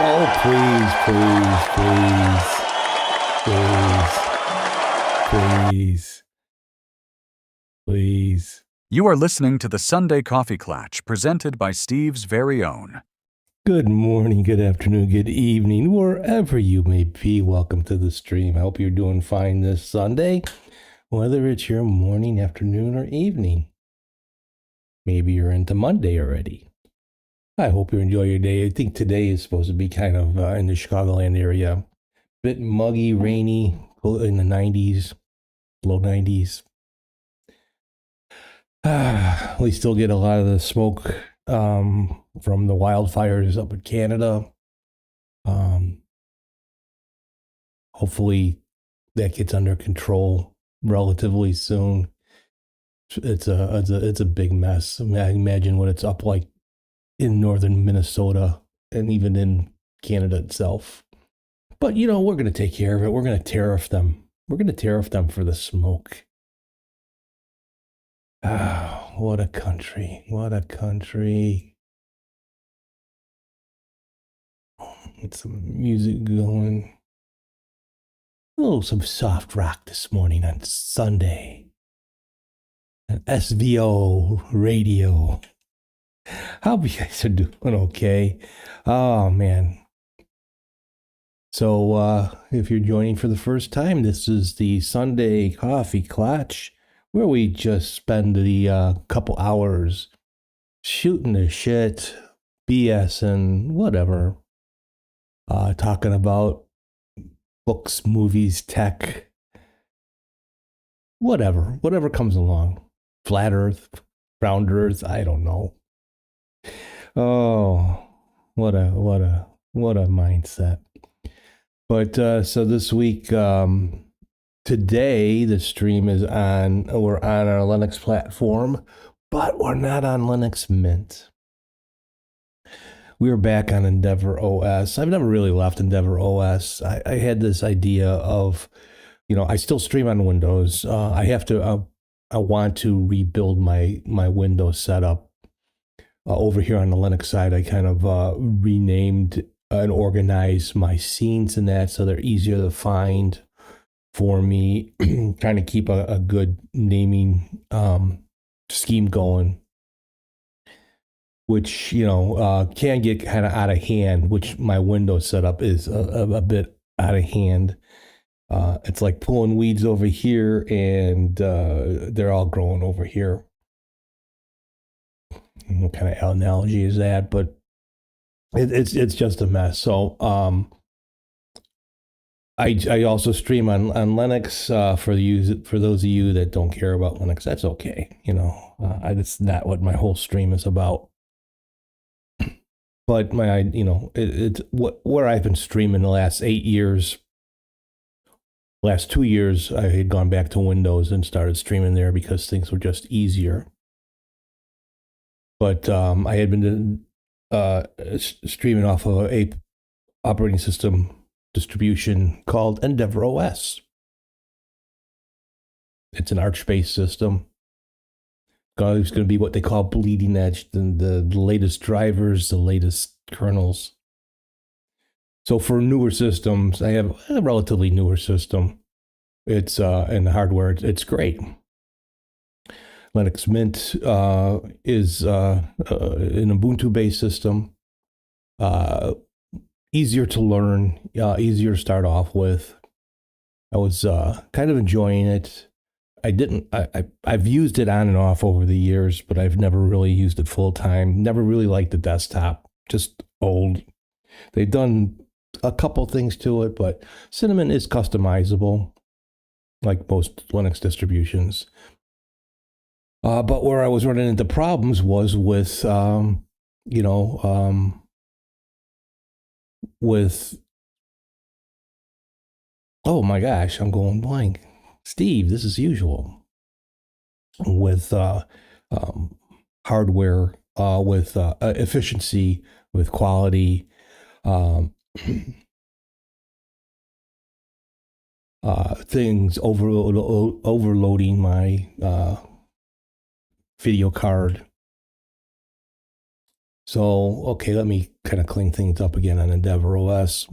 Oh, please, please. You are listening to the Sunday Coffee Klatch, presented by Steve's Very Own. Good morning, good afternoon, good evening, wherever you may be. Welcome to the stream. I hope you're doing fine this Sunday, whether it's your morning, afternoon, or evening. Maybe you're into Monday already. I hope you enjoy your day. I think today is supposed to be kind of in the Chicagoland area. A bit muggy, rainy, in the 90s, low 90s. We still get a lot of the smoke from the wildfires up in Canada. Hopefully that gets under control relatively soon. It's a big mess. I mean, I imagine what it's up like in northern Minnesota and even in Canada itself. But, you know, we're going to take care of it. We're going to tariff them. We're going to tariff them for the smoke. Ah, what a country. What a country. Get some music going. Some soft rock this morning on Sunday. SVO radio. Hope you guys are doing okay. Oh, man. So, if you're joining for the first time, this is the Sunday Coffee Klatch, where we just spend the couple hours shooting the shit, BSing, whatever, talking about books, movies, tech, whatever comes along. Flat Earth, round Earth, I don't know. Oh, what a mindset. But so this week, today the stream is we're on our Linux platform, but we're not on Linux Mint. We're back on Endeavor OS. I've never really left Endeavor OS. I had this idea of, I still stream on Windows. I want to rebuild my Windows setup. Over here on the Linux side, I kind of renamed and organized my scenes in that so they're easier to find for me. Trying to keep a good naming scheme going, which, can get kind of out of hand, which my Windows setup is a bit out of hand. It's like pulling weeds over here and they're all growing over here. What kind of analogy is that? But it's just a mess. So I also stream on Linux for those of you that don't care about Linux. That's okay. That's not what my whole stream is about. But it's where I've been streaming the last 8 years. Last 2 years, I had gone back to Windows and started streaming there because things were just easier. But I had been streaming off of a operating system distribution called Endeavor OS. It's an Arch-based system. It's going to be what they call bleeding edge, the latest drivers, the latest kernels. So for newer systems, I have a relatively newer system. It's in the hardware, it's great. Linux Mint is an Ubuntu-based system. Easier to learn, easier to start off with. I was kind of enjoying it. I've used it on and off over the years, but I've never really used it full time. Never really liked the desktop, just old. They've done a couple things to it, but Cinnamon is customizable, like most Linux distributions. But where I was running into problems was with, oh my gosh, I'm going blank. Steve, this is usual. With hardware, with efficiency, with quality, things overloading my video card. So, okay, let me kind of clean things up again on Endeavor OS.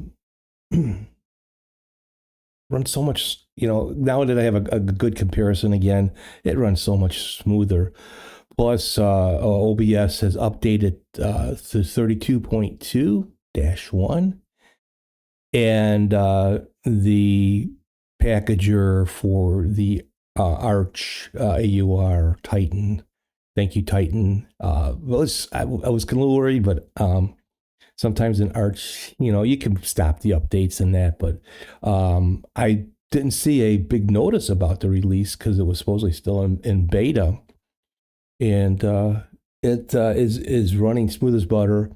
Runs so much, now that I have a good comparison again, it runs so much smoother. Plus, OBS has updated to 32.2-1, and the packager for the Arch AUR Titan. Thank you, Titan. I was kind of worried, but sometimes in Arch, you can stop the updates and that, but I didn't see a big notice about the release because it was supposedly still in beta, and it is running smooth as butter.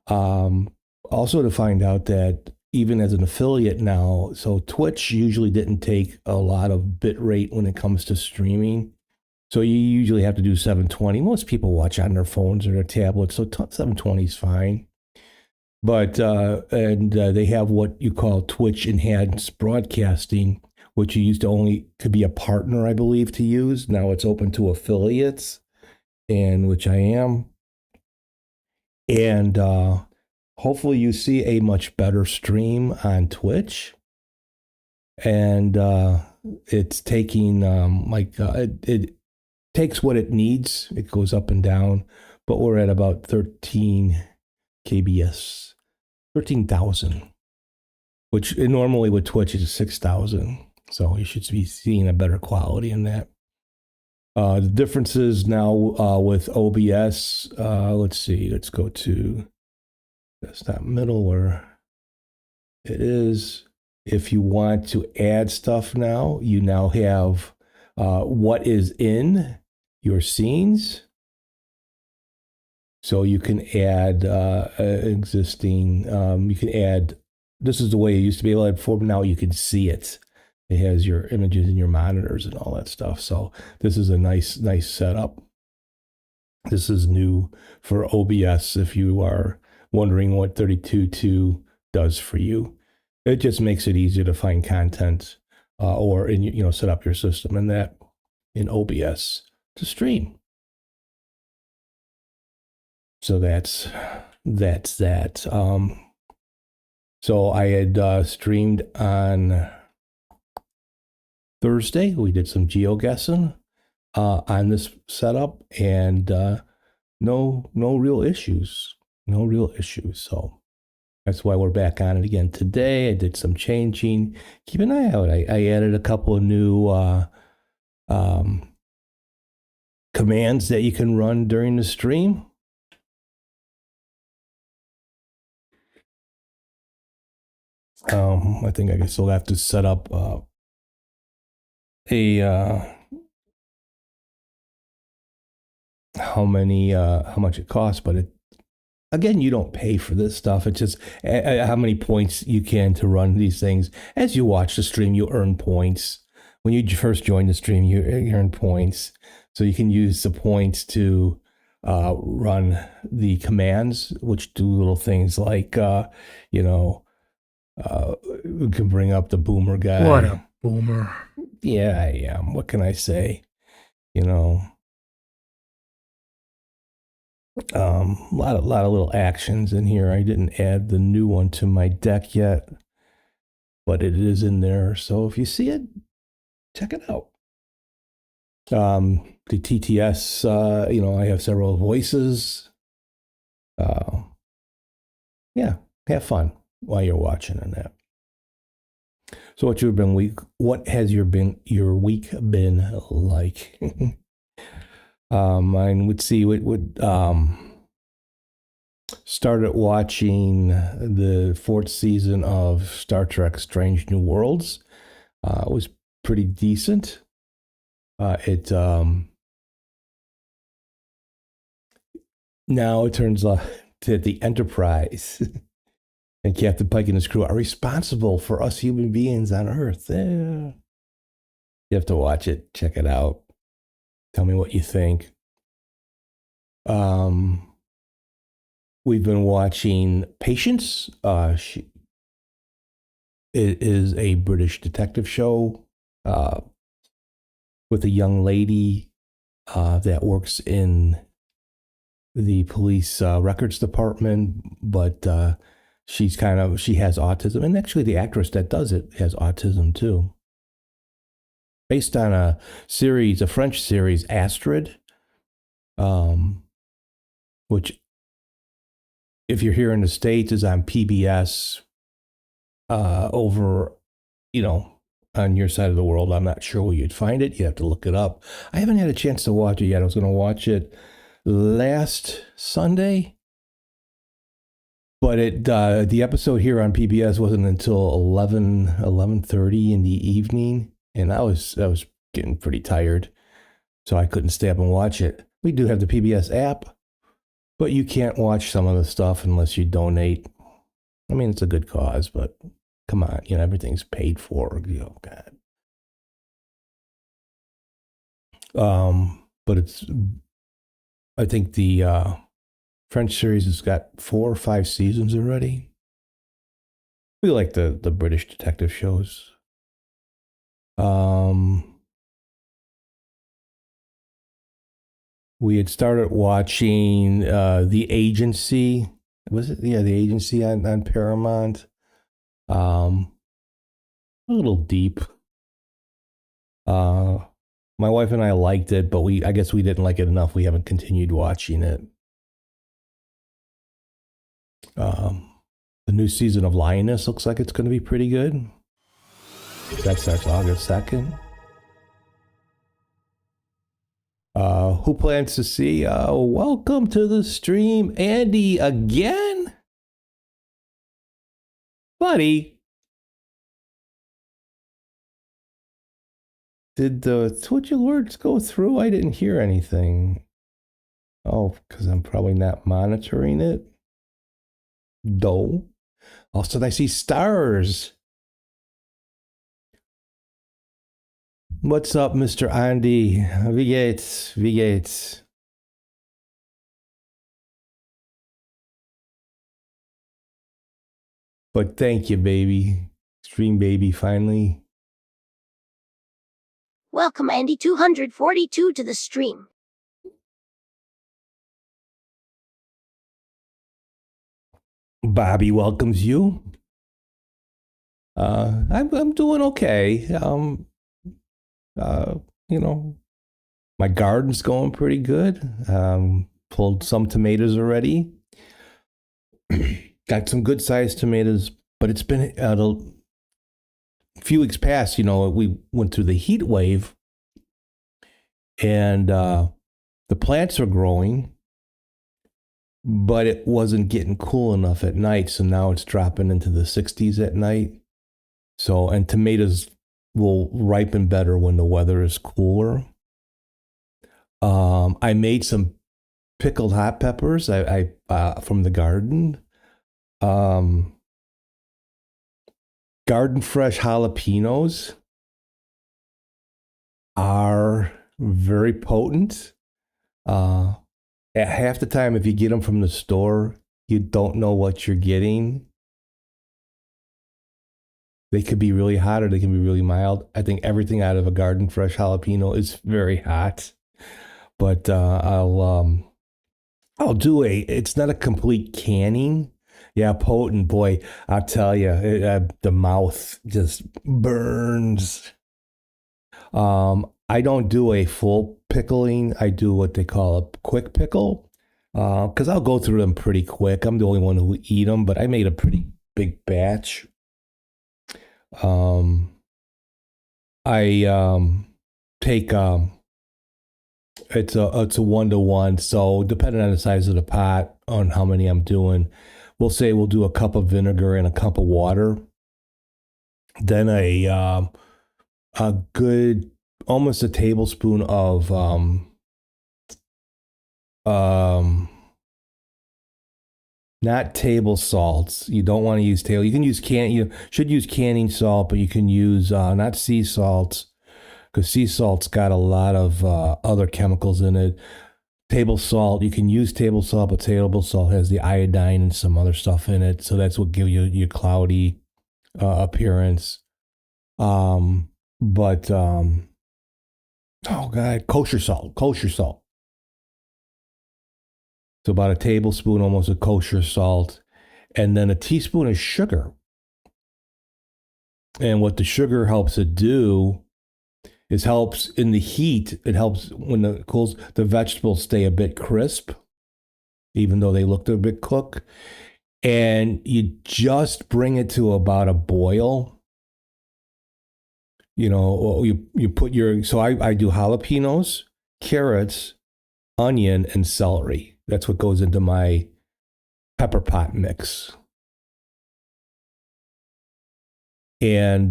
Also, to find out that even as an affiliate now, so Twitch usually didn't take a lot of bit rate when it comes to streaming. So you usually have to do 720. Most people watch on their phones or their tablets, so 720 is fine. But they have what you call Twitch enhanced broadcasting, which you used to only could be a partner, I believe, to use. Now it's open to affiliates, and which I am. And hopefully you see a much better stream on Twitch. And it's taking it takes what it needs. It goes up and down, but we're at about 13 kbs, 13,000, which normally with Twitch is 6,000. So you should be seeing a better quality in that. The differences now with OBS, let's see, let's go to desktop middle where it is. If you want to add stuff now, you now have what is in your scenes. So you can add existing, you can add, this is the way it used to be able to add before, but now you can see it. It has your images in your monitors and all that stuff. So this is a nice setup. This is new for OBS if you are wondering what 32.2 does for you. It just makes it easier to find content or set up your system in OBS to stream. So that's that. So I had streamed on Thursday. We did some geoguessing on this setup, and no real issues. No real issues. So that's why we're back on it again today. I did some changing. Keep an eye out. I added a couple of new commands that you can run during the stream. I think I still have to set up how much it costs, but again, you don't pay for this stuff. It's just how many points you can to run these things. As you watch the stream, you earn points. When you first join the stream, you earn points. So you can use the points to run the commands, which do little things like, we can bring up the boomer guy. What a boomer. Yeah, I am. What can I say? A lot of little actions in here. I didn't add the new one to my deck yet, but it is in there. So if you see it, check it out. The TTS, I have several voices. Yeah, have fun while you're watching and that. So what has your week been like? Mine would see would started watching the 4th season of Star Trek Strange New Worlds. It was pretty decent. Now it turns out that the Enterprise and Captain Pike and his crew are responsible for us human beings on Earth. You have to watch it, check it out. Tell me what you think. We've been watching Patience. It is a British detective show with a young lady that works in the police records department, but she has autism, and actually the actress that does it has autism too. Based on a French series, Astrid, which, if you're here in the States, is on PBS over, on your side of the world. I'm not sure where you'd find it. You have to look it up. I haven't had a chance to watch it yet. I was going to watch it last Sunday, but the episode here on PBS wasn't until 11:30 in the evening, and I was getting pretty tired, so I couldn't stay up and watch it. We do have the PBS app, but you can't watch some of the stuff unless you donate. I mean, it's a good cause, but come on, everything's paid for. God. But I think the French series has got 4 or 5 seasons already. We like the British detective shows. We had started watching The Agency. Was it? Yeah, The Agency on Paramount. A little deep. My wife and I liked it, but I guess we didn't like it enough. We haven't continued watching it. The new season of Lioness looks like it's going to be pretty good. That starts August 2nd. Who plans to see? Welcome to the stream, Andy, again? Buddy, did the Twitch alerts go through? I didn't hear anything. Oh, because I'm probably not monitoring it. No. Also, I see stars. What's up, Mr. Andy? Wie geht's? But thank you, baby. Stream baby, finally. Welcome, Andy 242 to the stream. Bobby welcomes you. I'm doing okay. My garden's going pretty good. Pulled some tomatoes already. Got some good sized tomatoes, but it's been a few weeks past. We went through the heat wave, and the plants are growing, but it wasn't getting cool enough at night. So now it's dropping into the 60s at night. So, and tomatoes will ripen better when the weather is cooler. I made some pickled hot peppers I from the garden. Garden fresh jalapenos are very potent. At half the time, if you get them from the store, you don't know what you're getting. They could be really hot or they can be really mild. I think everything out of a garden fresh jalapeno is very hot. But I'll do it's not a complete canning. Yeah, potent, boy. I'll tell you, the mouth just burns. I don't do a full pickling. I do what they call a quick pickle, because I'll go through them pretty quick. I'm the only one who eat them, but I made a pretty big batch. I take it's a 1-to-1. So depending on the size of the pot, on how many I'm doing, we'll say we'll do a cup of vinegar and a cup of water. Then a good, almost a tablespoon of not table salts. You don't want to use table. You can use you should use canning salt, but you can use not sea salts, because sea salt's got a lot of other chemicals in it. Table salt, you can use table salt, but table salt has the iodine and some other stuff in it, so that's what gives you your cloudy appearance. Oh god, kosher salt. So about a tablespoon, almost of kosher salt, and then a teaspoon of sugar. And what the sugar helps it do is helps in the heat. It helps when it cools, the vegetables stay a bit crisp, even though they look a bit cooked. And you just bring it to about a boil. You put so I do jalapenos, carrots, onion, and celery. That's what goes into my pepper pot mix. And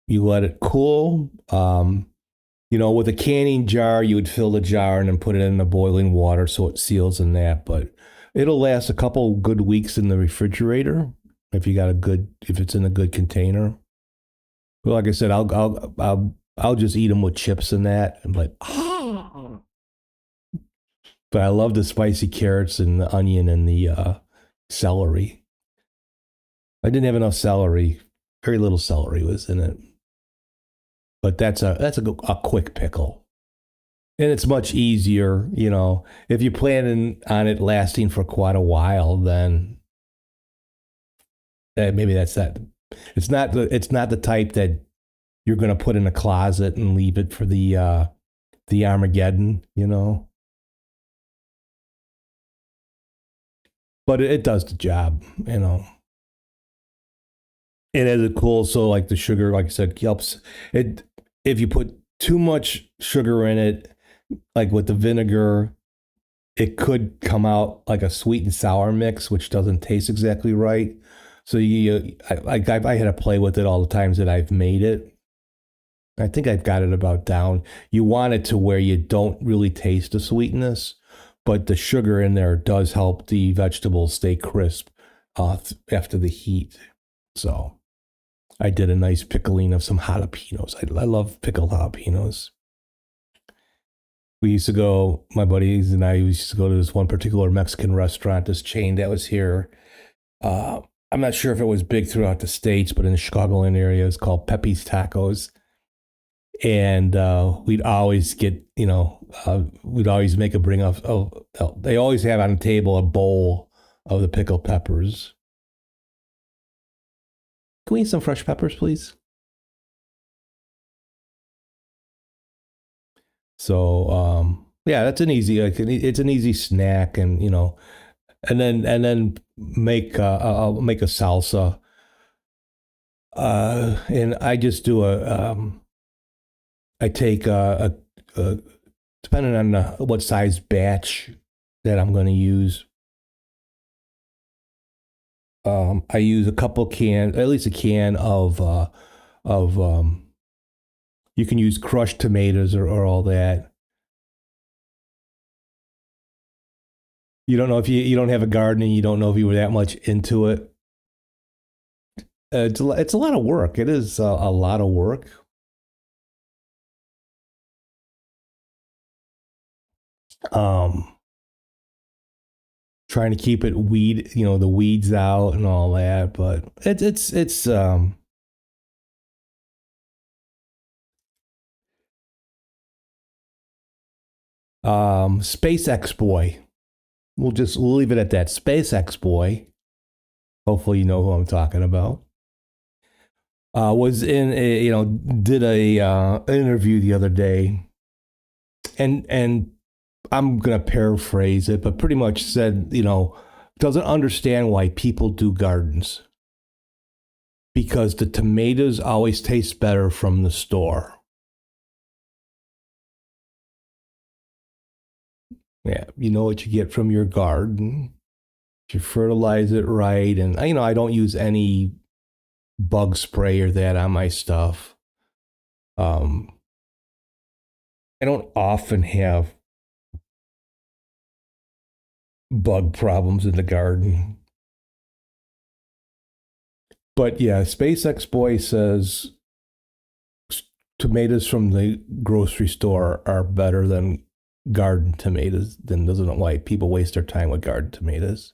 you let it cool. With a canning jar, you would fill the jar and then put it in the boiling water so it seals in that. But it'll last a couple good weeks in the refrigerator if it's in a good container. But like I said, I'll just eat them with chips and that. I'm like, oh. But I love the spicy carrots and the onion and the celery. I didn't have enough celery. Very little celery was in it. But that's a quick pickle. And it's much easier, if you're planning on it lasting for quite a while, then maybe that's that. It's not the type that you're going to put in a closet and leave it for the Armageddon, But it does the job, It has a cool, so like the sugar, like I said, helps it. If you put too much sugar in it, like with the vinegar, it could come out like a sweet and sour mix, which doesn't taste exactly right. So I had to play with it all the times that I've made it. I think I've got it about down. You want it to where you don't really taste the sweetness, but the sugar in there does help the vegetables stay crisp after the heat. So I did a nice pickling of some jalapenos. I love pickled jalapenos. We used to go, my buddies and I used to go to this one particular Mexican restaurant, this chain that was here. I'm not sure if it was big throughout the States, but in the Chicagoland area, it's called Pepe's Tacos. And we'd always get, we'd always make a bring of, they always have on the table a bowl of the pickled peppers. Can we eat some fresh peppers, please? So, yeah, that's an easy. It's an easy snack, and and then I'll make a salsa. And I just do I take depending on what size batch that I'm going to use. I use a couple cans, at least a can of you can use crushed tomatoes or all that. You don't know if you don't have a garden and you don't know if you were that much into it. It's a lot of work. It is a lot of work. Trying to keep it the weeds out and all that, but it's SpaceX Boy. We'll leave it at that. SpaceX Boy. Hopefully you know who I'm talking about. Was in did a interview the other day, and I'm gonna paraphrase it, but pretty much said, doesn't understand why people do gardens. Because the tomatoes always taste better from the store. Yeah, you know what you get from your garden. You fertilize it right, and I don't use any bug spray or that on my stuff. I don't often have bug problems in the garden. But yeah, SpaceX Boy says tomatoes from the grocery store are better than garden tomatoes. Then doesn't know why people waste their time with garden tomatoes.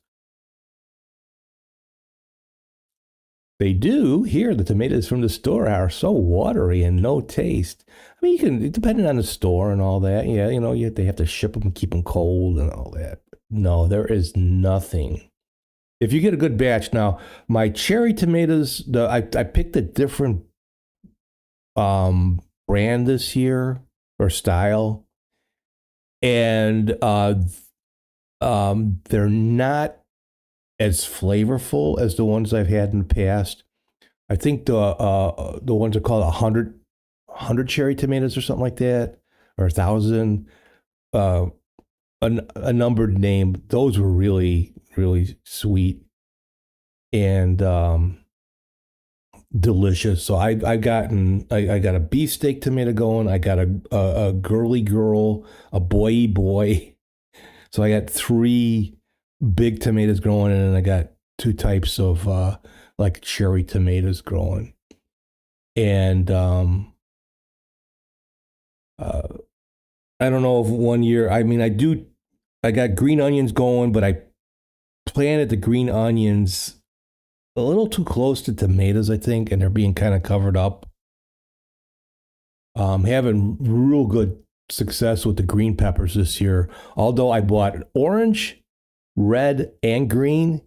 They do. Here, the tomatoes from the store are so watery and no taste. I mean, you can, depending on the store and all that, yeah, they have to ship them and keep them cold and all that. No, there is nothing. If you get a good batch, now my cherry tomatoes, I picked a different brand this year or style, and they're not as flavorful as the ones I've had in the past. I think the ones are called 100 cherry tomatoes or something like that, or 1,000. Uh, a numbered name. Those were really really sweet and delicious. So I got a beefsteak tomato going. I got a girly girl, a boy boy. So I got three big tomatoes growing, and then I got two types of like cherry tomatoes growing. And uh, I don't know if one year. I mean, I got green onions going, but I planted the green onions a little too close to tomatoes, I think, and they're being kind of covered up. Having real good success with the green peppers this year. Although I bought orange, red, and green,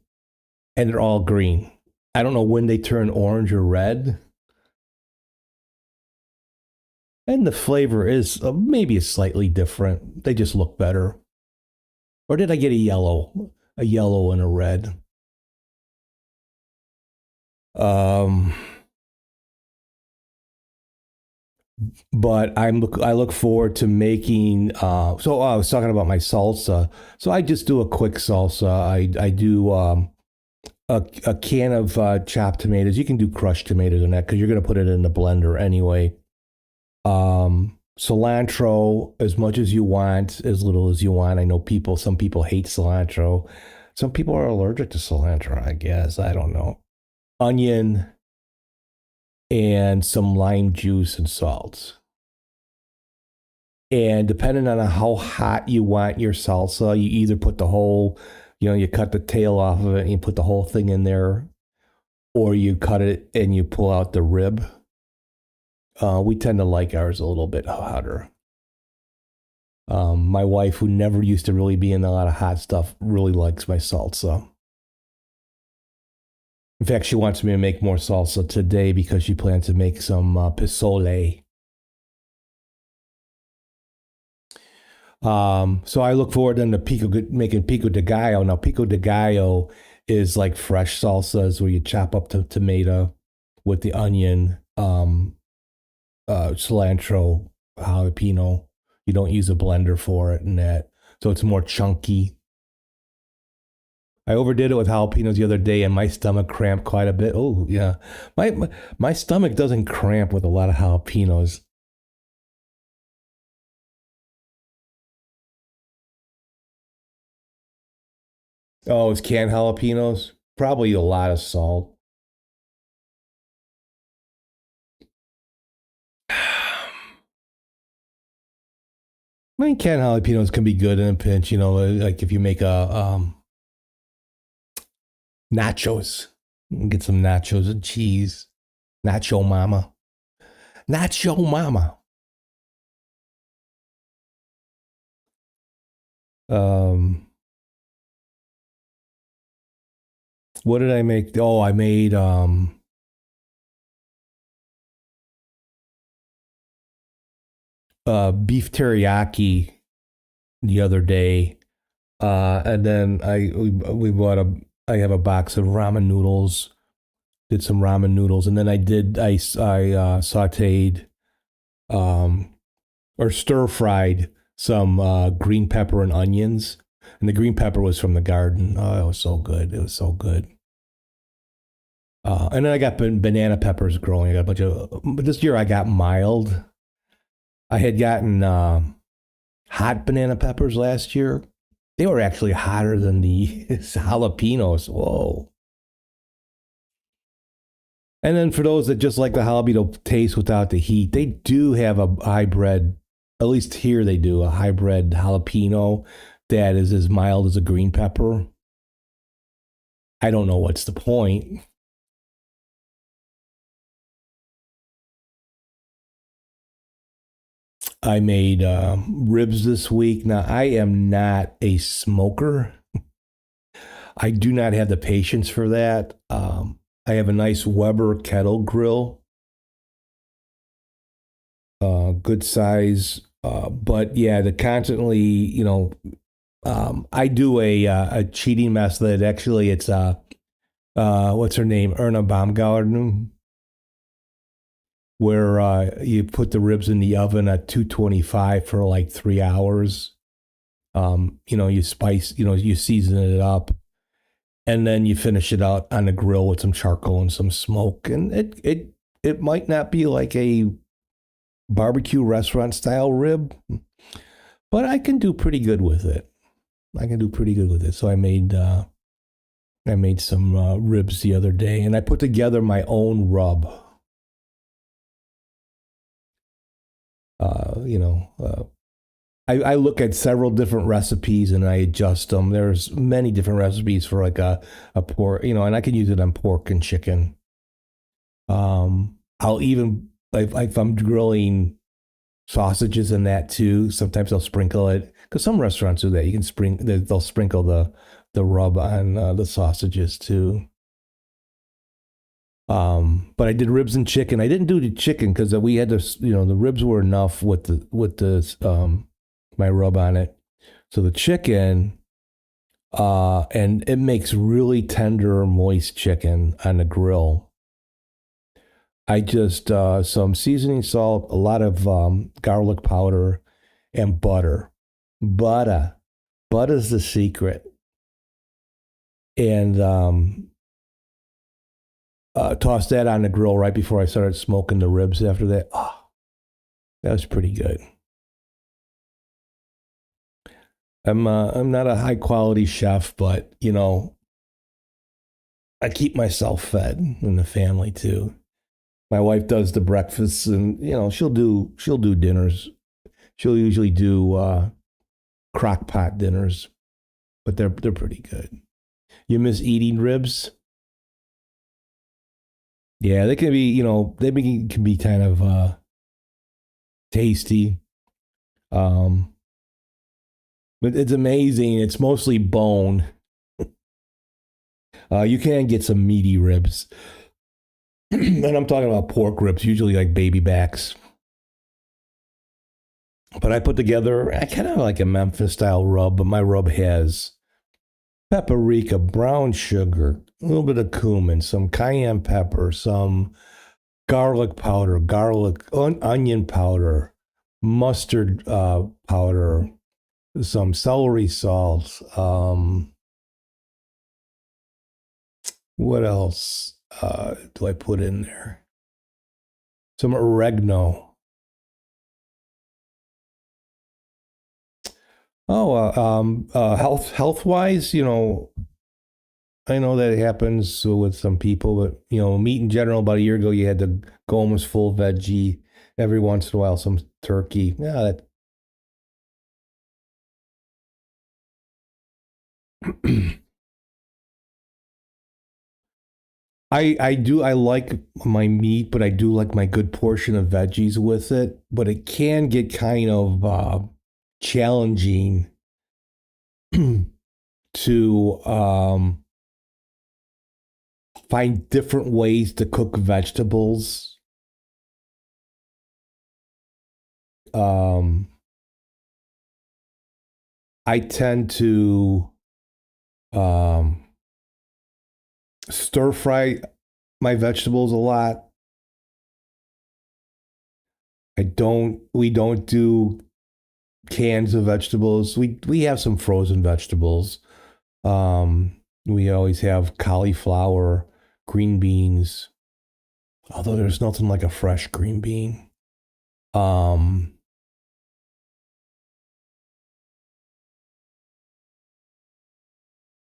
and they're all green. I don't know when they turn orange or red. And the flavor is maybe it's slightly different. They just look better. Or did I get a yellow? A yellow and a red. Um, but I look forward to making. I was talking about my salsa. So I just do a quick salsa. I do a can of chopped tomatoes. You can do crushed tomatoes in that because you're going to put it in the blender anyway. Cilantro as much as you want, as little as you want. I know some people hate cilantro. Some people are allergic to cilantro, I guess. I don't know. Onion and some lime juice and salt. And depending on how hot you want your salsa, you either put the whole, you cut the tail off of it and you put the whole thing in there, or you cut it and you pull out the rib. We tend to like ours a little bit hotter. My wife, who never used to really be in a lot of hot stuff, really likes my salsa. In fact, she wants me to make more salsa today because she plans to make some pisole. So I look forward then to making pico de gallo. Now, pico de gallo is like fresh salsas where you chop up the tomato with the onion, cilantro, jalapeno. You don't use a blender for it and that. So it's more chunky. I overdid it with jalapenos the other day and my stomach cramped quite a bit. Oh, yeah. My stomach doesn't cramp with a lot of jalapenos. Oh, it's canned jalapenos? Probably a lot of salt. I mean, canned jalapenos can be good in a pinch, like if you make a nachos. Get some nachos and cheese. Nacho mama. Nacho mama. Um, what did I make? Oh, I made beef teriyaki the other day. And then we bought I have a box of ramen noodles. Did some ramen noodles, and then I sautéed or stir fried some green pepper and onions, and the green pepper was from the garden. Oh, it was so good. It was so good. And then I got banana peppers growing. I got a bunch of. But this year I got mild. I had gotten hot banana peppers last year. They were actually hotter than the jalapenos. Whoa. And then for those that just like the jalapeno taste without the heat, they do have a hybrid, at least here they do, a hybrid jalapeno that is as mild as a green pepper. I don't know what's the point. I made ribs this week. Now, I am not a smoker. I do not have the patience for that. I have a nice Weber kettle grill, good size. But yeah, to constantly, I do a cheating method. Actually, it's what's her name, Erna Baumgarten, where you put the ribs in the oven at 225 for like 3 hours. You spice, you season it up, and then you finish it out on the grill with some charcoal and some smoke. And it might not be like a barbecue restaurant style rib, but I can do pretty good with it. So I made some ribs the other day, and I put together my own rub. I look at several different recipes and I adjust them. There's many different recipes for like a pork, and I can use it on pork and chicken. I'll even, if I'm grilling sausages in that too, sometimes I'll sprinkle it, because some restaurants do that. You can they'll sprinkle the rub on the sausages too. But I did ribs and chicken. I didn't do the chicken because we had to, the ribs were enough with the my rub on it. So the chicken, and it makes really tender, moist chicken on the grill. I just some seasoning salt, a lot of garlic powder, and butter. Butter's the secret. And tossed that on the grill right before I started smoking the ribs after that. Oh, that was pretty good. I'm not a high quality chef, but I keep myself fed and the family too. My wife does the breakfasts, and she'll do dinners. She'll usually do crock pot dinners, but they're pretty good. You miss eating ribs? Yeah, they can be, can be kind of tasty. But it's amazing. It's mostly bone. You can get some meaty ribs. And I'm talking about pork ribs, usually like baby backs. But I put together, I kind of like a Memphis style rub, but my rub has paprika, brown sugar, a little bit of cumin, some cayenne pepper, some garlic powder, onion powder, mustard powder, some celery salt. What else do I put in there? Some oregano. Health wise, I know that it happens with some people, but meat in general. About a year ago, you had to go almost full veggie. Every once in a while, some turkey. Yeah, that. I like my meat, but I do like my good portion of veggies with it. But it can get kind of challenging to find different ways to cook vegetables. I tend to stir fry my vegetables a lot. We don't do cans of vegetables. We have some frozen vegetables. We always have cauliflower, green beans, although there's nothing like a fresh green bean.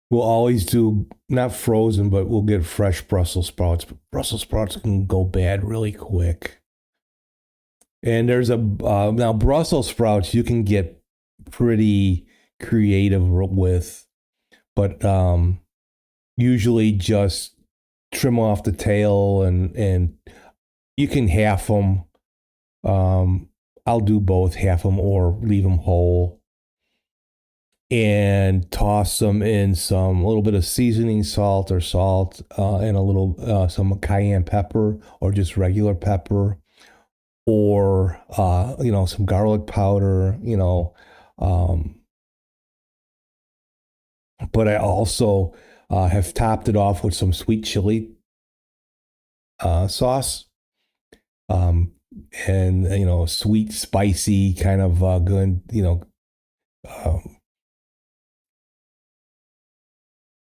We'll always do, not frozen, but we'll get fresh Brussels sprouts. Brussels sprouts can go bad really quick. And there's now Brussels sprouts you can get pretty creative with, but usually just trim off the tail and you can half them. I'll I'll do both, half them or leave them whole, and toss them in a little bit of seasoning salt and a little some cayenne pepper or just regular pepper, or some garlic powder, but I also have topped it off with some sweet chili sauce, and sweet, spicy kind of good, um,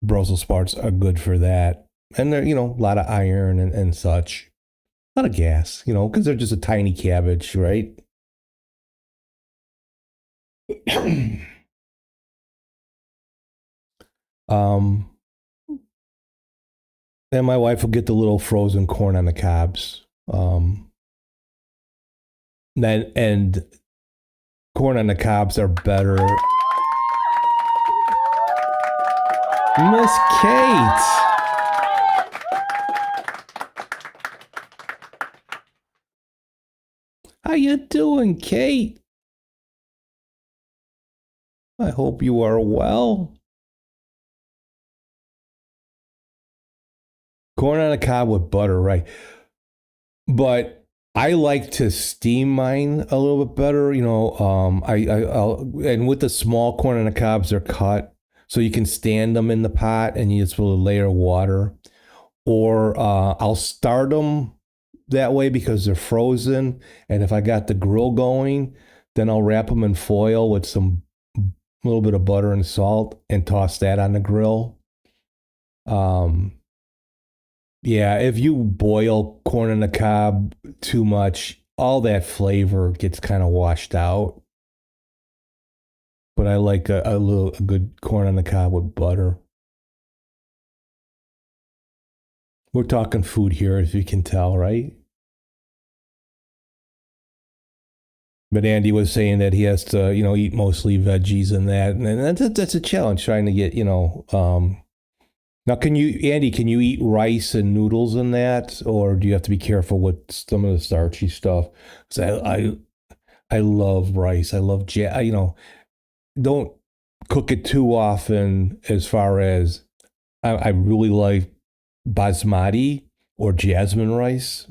Brussels sprouts are good for that, and they're a lot of iron and such, a lot of gas, because they're just a tiny cabbage, right? um, and my wife will get the little frozen corn on the cobs. And corn on the cobs are better. Miss Kate. How you doing, Kate? I hope you are well. Corn on the cob with butter, right? But I like to steam mine a little bit better, and with the small corn on the cobs, they're cut so you can stand them in the pot and you just put a layer of water. Or I'll start them that way because they're frozen, and if I got the grill going, then I'll wrap them in foil with some little bit of butter and salt and toss that on the grill. Yeah, if you boil corn on the cob too much, all that flavor gets kind of washed out. But I like a good corn on the cob with butter. We're talking food here, as you can tell, right? But Andy was saying that he has to, eat mostly veggies and that, and that's a challenge trying to get, Now, can you eat rice and noodles in that, or do you have to be careful with some of the starchy stuff? Because I love rice. I love don't cook it too often. As far as I really like basmati or jasmine rice.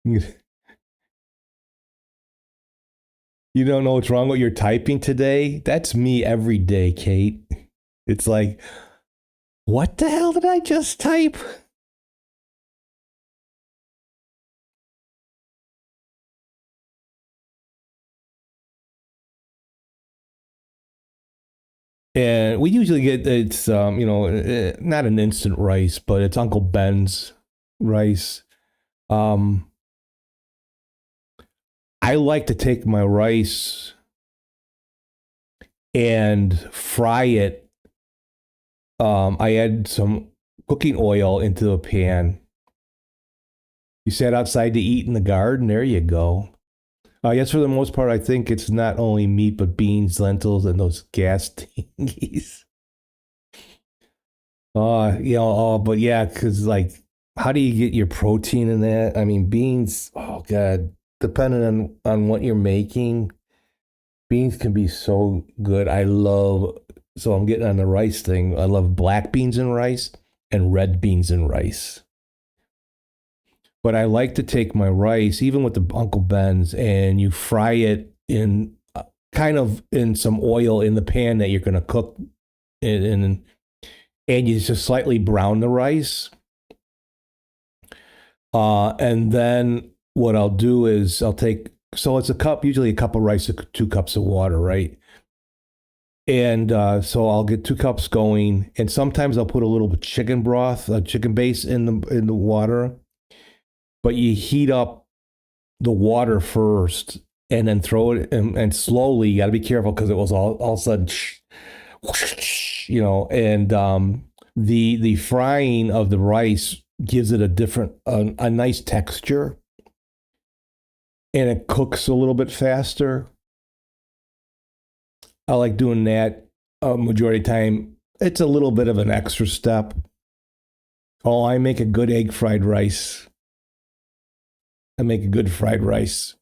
You don't know what's wrong with your typing today? That's me every day, Kate. It's like, what the hell did I just type? And we usually get it's not an instant rice, but it's Uncle Ben's rice. Um, I like to take my rice and fry it. I add some cooking oil into a pan. You sat outside to eat in the garden. There you go. Yes, for the most part, I think it's not only meat, but beans, lentils, and those gas thingies. But yeah, because like, how do you get your protein in that? I mean, beans, oh God, depending on what you're making, beans can be so good. So I'm getting on the rice thing. I love black beans and rice and red beans and rice. But I like to take my rice, even with the Uncle Ben's, and you fry it in kind of in some oil in the pan that you're going to cook in, and you just slightly brown the rice. And then what I'll do is so it's usually a cup of rice, 2 cups of water, right? And so I'll get 2 cups going, and sometimes I'll put a little bit chicken broth, chicken base in the water. But you heat up the water first and then throw it and slowly. You got to be careful because it was all of a sudden, and the frying of the rice gives it a nice texture, and it cooks a little bit faster. I like doing that majority of the time. It's a little bit of an extra step. Oh, I make a good egg fried rice. I make a good fried rice.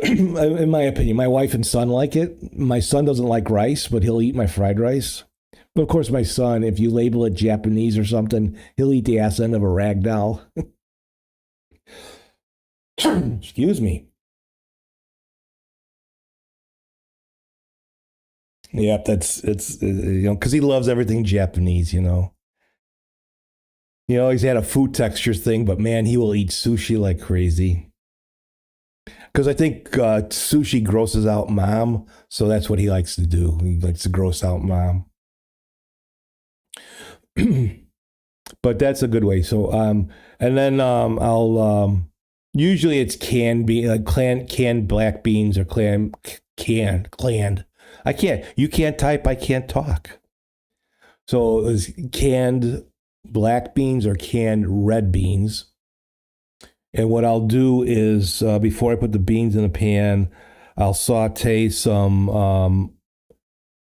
In my opinion, my wife and son like it. My son doesn't like rice, but he'll eat my fried rice. But of course, my son, if you label it Japanese or something, he'll eat the ass end of a rag doll. Excuse me. Yep, it's because he loves everything Japanese. He's had a food texture thing, but man, he will eat sushi like crazy. Because I think sushi grosses out mom, so that's what he likes to do. He likes to gross out mom. But that's a good way. So, and then I'll usually it's canned black beans or canned. I can't. You can't type. I can't talk. So it was canned black beans or canned red beans. And what I'll do is before I put the beans in the pan, I'll saute some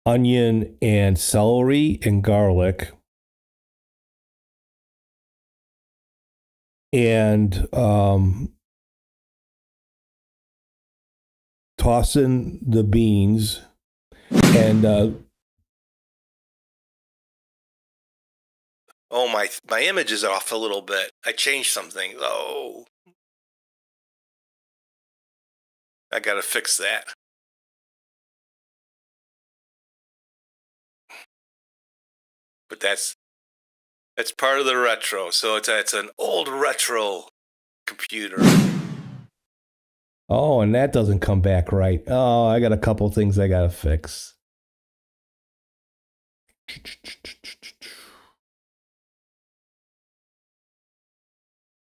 onion and celery and garlic. And toss in the beans and oh, my image is off a little bit. I changed something. Oh, I gotta fix that. But that's part of the retro. So it's an old retro computer. Oh, and that doesn't come back right. Oh, I got a couple things I gotta fix.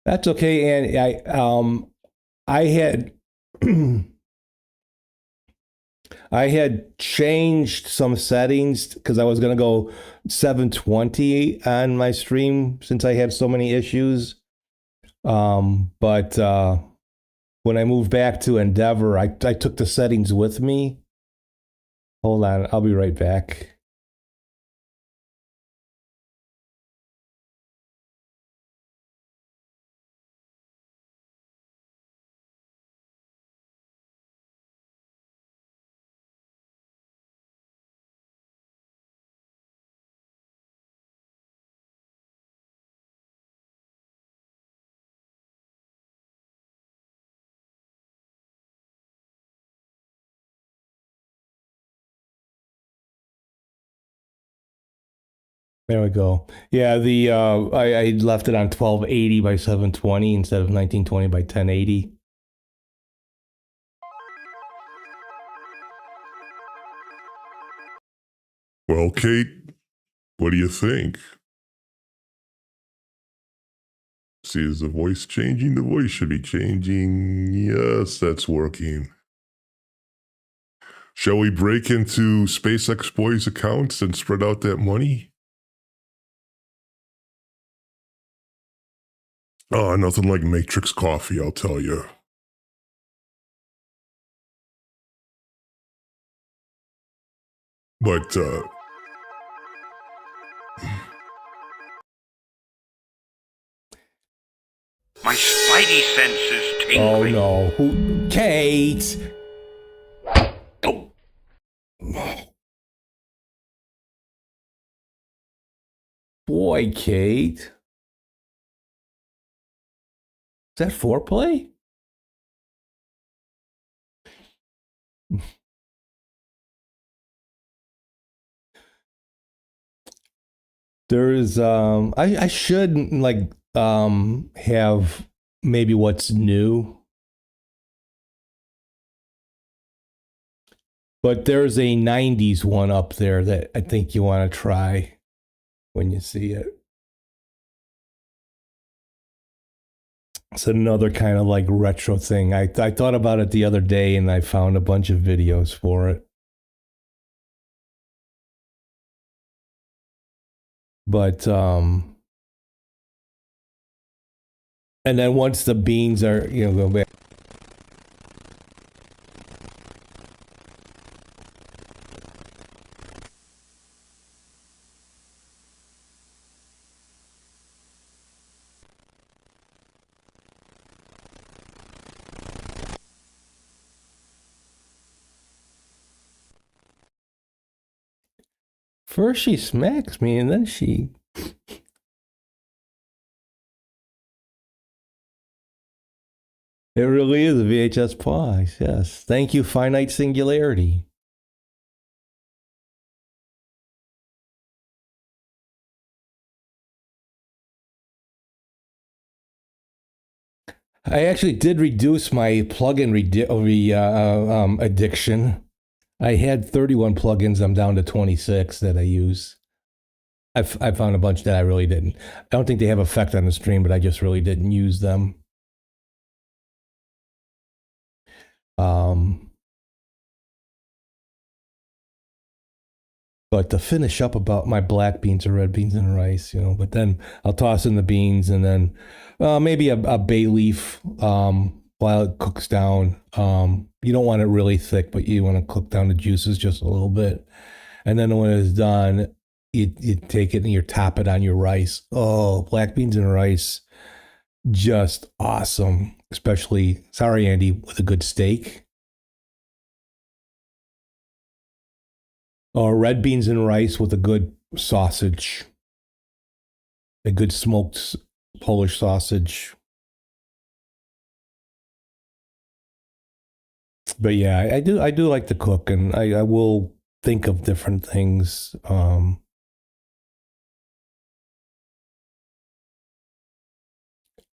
That's okay, and I had I had changed some settings because I was gonna go 720 on my stream since I had so many issues. But when I moved back to Endeavor, I took the settings with me. Hold on, I'll be right back. There we go. Yeah, the I left it on 1280 by 720 instead of 1920 by 1080. Well, Kate, what do you think? See, is the voice changing? The voice should be changing. Yes, that's working. Shall we break into SpaceX Boys accounts and spread out that money? Oh, nothing like Matrix coffee, I'll tell you. But, my spidey sense is tingling. Oh no. Kate! Oh. Boy, Kate. Is that foreplay? There's I should like have maybe what's new. But there's a 90s one up there that I think you want to try when you see it. It's another kind of like retro thing. I thought about it the other day and I found a bunch of videos for it. But and then once the beans are, go back. First she smacks me, and then she... It really is a VHS pause, yes. Thank you, Finite Singularity. I actually did reduce my plugin addiction. I had 31 plugins. I'm down to 26 that I use. I found a bunch that I really didn't. I don't think they have effect on the stream, but I just really didn't use them. But to finish up about my black beans or red beans and rice, but then I'll toss in the beans and then maybe a bay leaf while it cooks down. You don't want it really thick, but you want to cook down the juices just a little bit. And then when it's done, you take it and you top it on your rice. Oh, black beans and rice, just awesome. Especially, sorry, Andy, with a good steak. Or red beans and rice with a good sausage. A good smoked Polish sausage. But yeah, I do like to cook, and I will think of different things.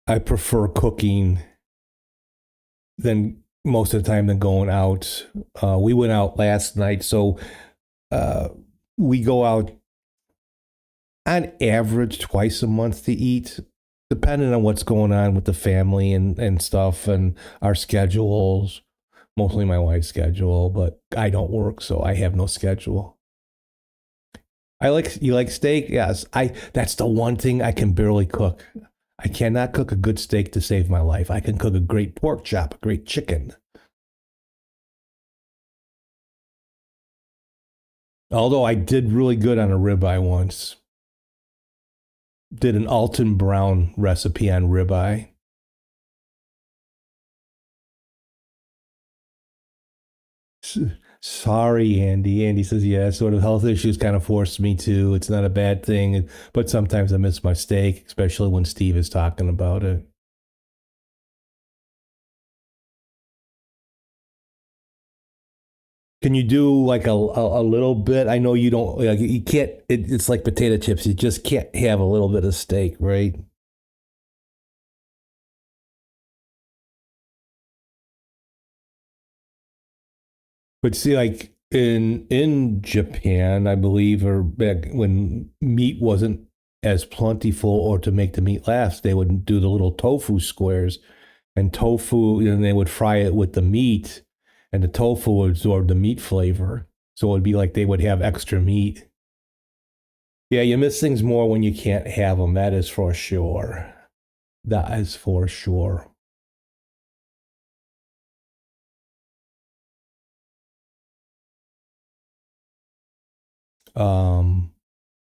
I prefer cooking than most of the time than going out. We went out last night, so we go out on average twice a month to eat, depending on what's going on with the family and stuff and our schedules. Mostly my wife's schedule, but I don't work, so I have no schedule. You like steak? Yes. That's the one thing I can barely cook. I cannot cook a good steak to save my life. I can cook a great pork chop, a great chicken. Although I did really good on a ribeye once. Did an Alton Brown recipe on ribeye. Sorry, Andy. Andy says, yeah, sort of health issues kind of forced me to. It's not a bad thing, but sometimes I miss my steak, especially when Steve is talking about it. Can you do like a little bit? I know you don't, like, you can't, it's like potato chips. You just can't have a little bit of steak, right? But see, like in Japan, I believe, or back when meat wasn't as plentiful, or to make the meat last, they would do the little tofu squares, and and they would fry it with the meat, and the tofu would absorb the meat flavor. So it would be like they would have extra meat. Yeah, you miss things more when you can't have them. That is for sure. That is for sure.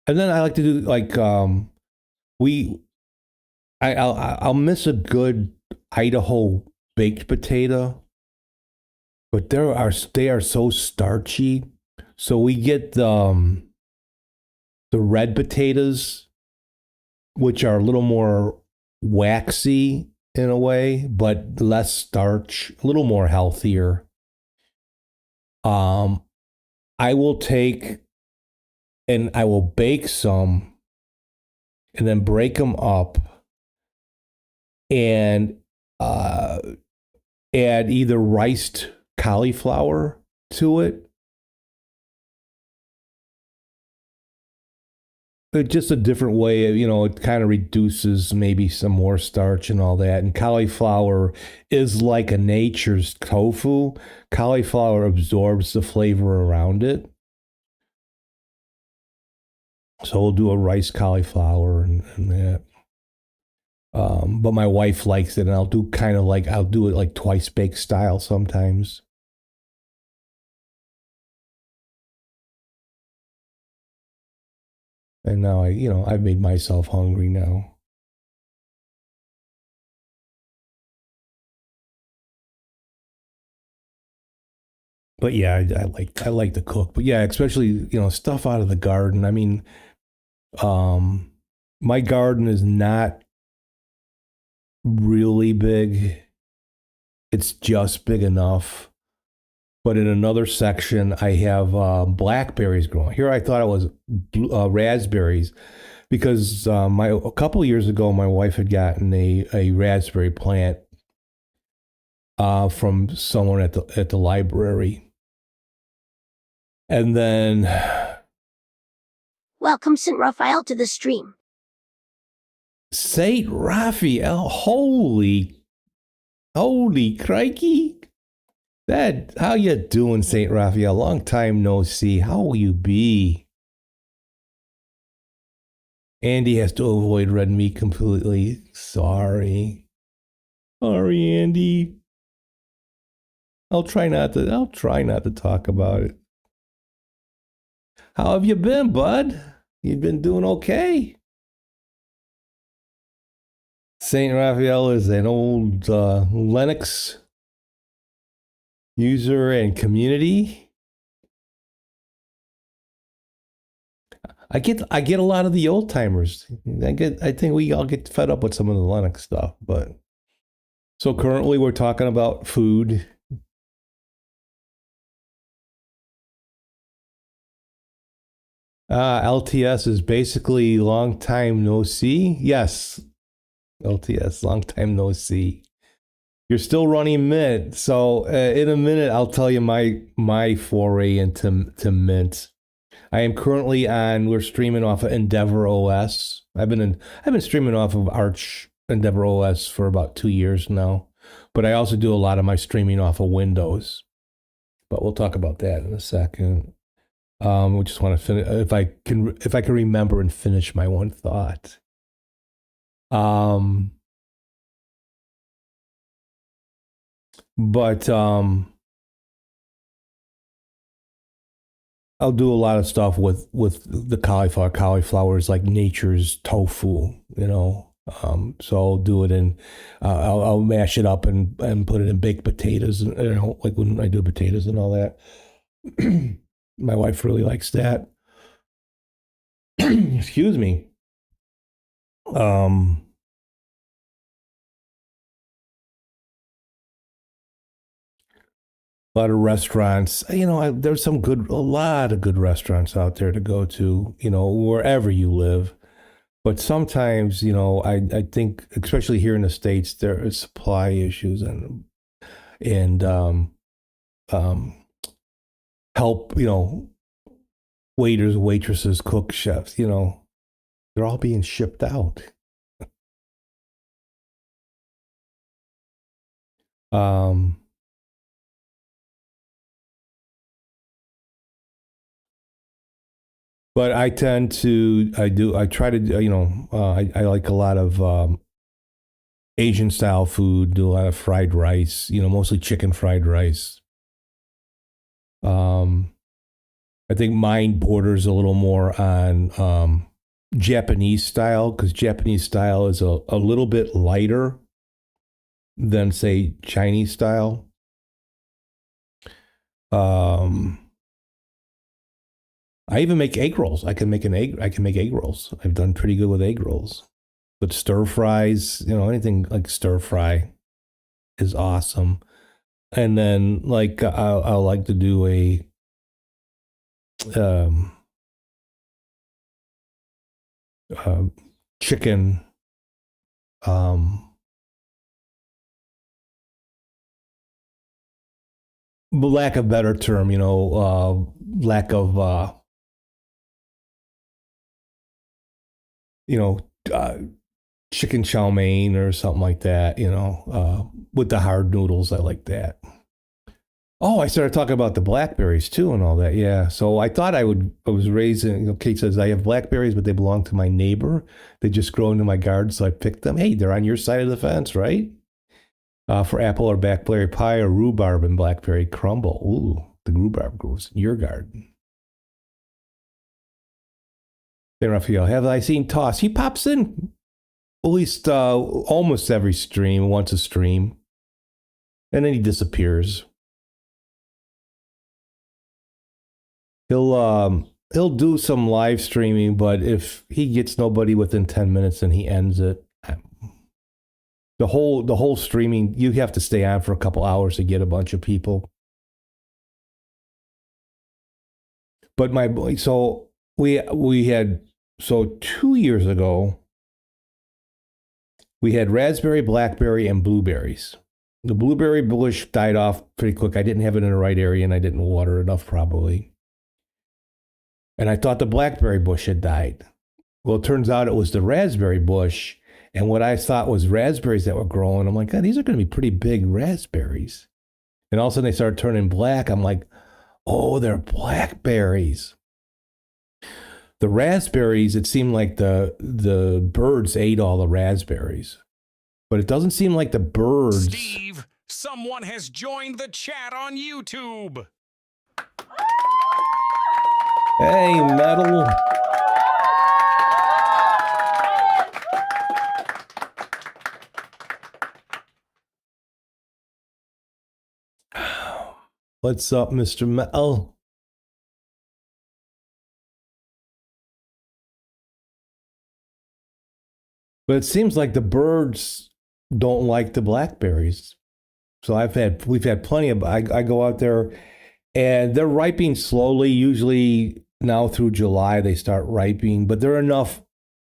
And then I like to do like we I'll miss a good Idaho baked potato, but they are so starchy. So we get the red potatoes, which are a little more waxy in a way, but less starch, a little more healthier. I will take and I will bake some and then break them up and add either riced cauliflower to it. It's just a different way, it kind of reduces maybe some more starch and all that. And cauliflower is like a nature's tofu. Cauliflower absorbs the flavor around it. So we'll do a rice cauliflower and that. But my wife likes it, and I'll do it like twice baked style sometimes. And now I've made myself hungry now. But yeah, I like to cook. But yeah, especially stuff out of the garden. I mean, my garden is not really big. It's just big enough. But in another section, I have blackberries growing. Here I thought it was raspberries because a couple of years ago, my wife had gotten a raspberry plant from someone at the library. And then... Welcome, St. Raphael, to the stream. St. Raphael, holy crikey. How you doing, St. Raphael? Long time no see. How will you be? Andy has to avoid red meat completely. Sorry, Andy. I'll try not to talk about it. How have you been, bud? You've been doing okay? St. Raphael is an old Linux user and community. I get a lot of the old timers. I think we all get fed up with some of the Linux stuff, but so currently we're talking about food. LTS is basically long time no see. Yes, LTS, long time no see. You're still running Mint, so in a minute I'll tell you my foray into Mint. I am currently we're streaming off of Endeavor OS. I've been streaming off of Arch Endeavor OS for about 2 years now, but I also do a lot of my streaming off of Windows. But we'll talk about that in a second. We just want to finish if I can remember and finish my one thought. But I'll do a lot of stuff with the cauliflower. Cauliflower is like nature's tofu, so I'll do it in, I'll mash it up and put it in baked potatoes, like when I do potatoes and all that. My wife really likes that. Excuse me. A lot of restaurants, there's a lot of good restaurants out there to go to, wherever you live. But sometimes, I think, especially here in the States, there are supply issues and help, waiters, waitresses, cooks, chefs, they're all being shipped out. But I try to, I like a lot of Asian style food, do a lot of fried rice, mostly chicken fried rice. I think mine borders a little more on Japanese style, because Japanese style is a little bit lighter than, say, Chinese style. I even make egg rolls. I can make egg rolls. I've done pretty good with egg rolls. But stir fries, anything like stir fry is awesome. And then I'll like to do a chicken lack of better term, lack of chicken chow mein or something like that, with the hard noodles. I like that. Oh, I started talking about the blackberries too and all that. Yeah. So I thought I was raising, Kate says I have blackberries, but they belong to my neighbor. They just grow into my garden. So I picked them. Hey, they're on your side of the fence, right? For apple or blackberry pie or rhubarb and blackberry crumble. Ooh, the rhubarb grows in your garden. Hey, Raphael, have I seen Toss? He pops in at least almost every stream, once a stream. And then he disappears. He'll do some live streaming, but if he gets nobody within 10 minutes, then he ends it. The whole streaming, you have to stay on for a couple hours to get a bunch of people. But we had 2 years ago, we had raspberry, blackberry, and blueberries. The blueberry bush died off pretty quick. I didn't have it in the right area, and I didn't water enough probably. And I thought the blackberry bush had died. Well, it turns out it was the raspberry bush. And what I thought was raspberries that were growing, I'm like, God, these are going to be pretty big raspberries. And all of a sudden they started turning black. I'm like, oh, they're blackberries. The raspberries, it seemed like the birds ate all the raspberries. But it doesn't seem like the birds... Steve, someone has joined the chat on YouTube. Hey, Metal. What's up, Mr. Metal? But it seems like the birds don't like the blackberries. So we've had plenty of, I go out there and they're ripening slowly. Usually now through July, they start ripening, but they're enough.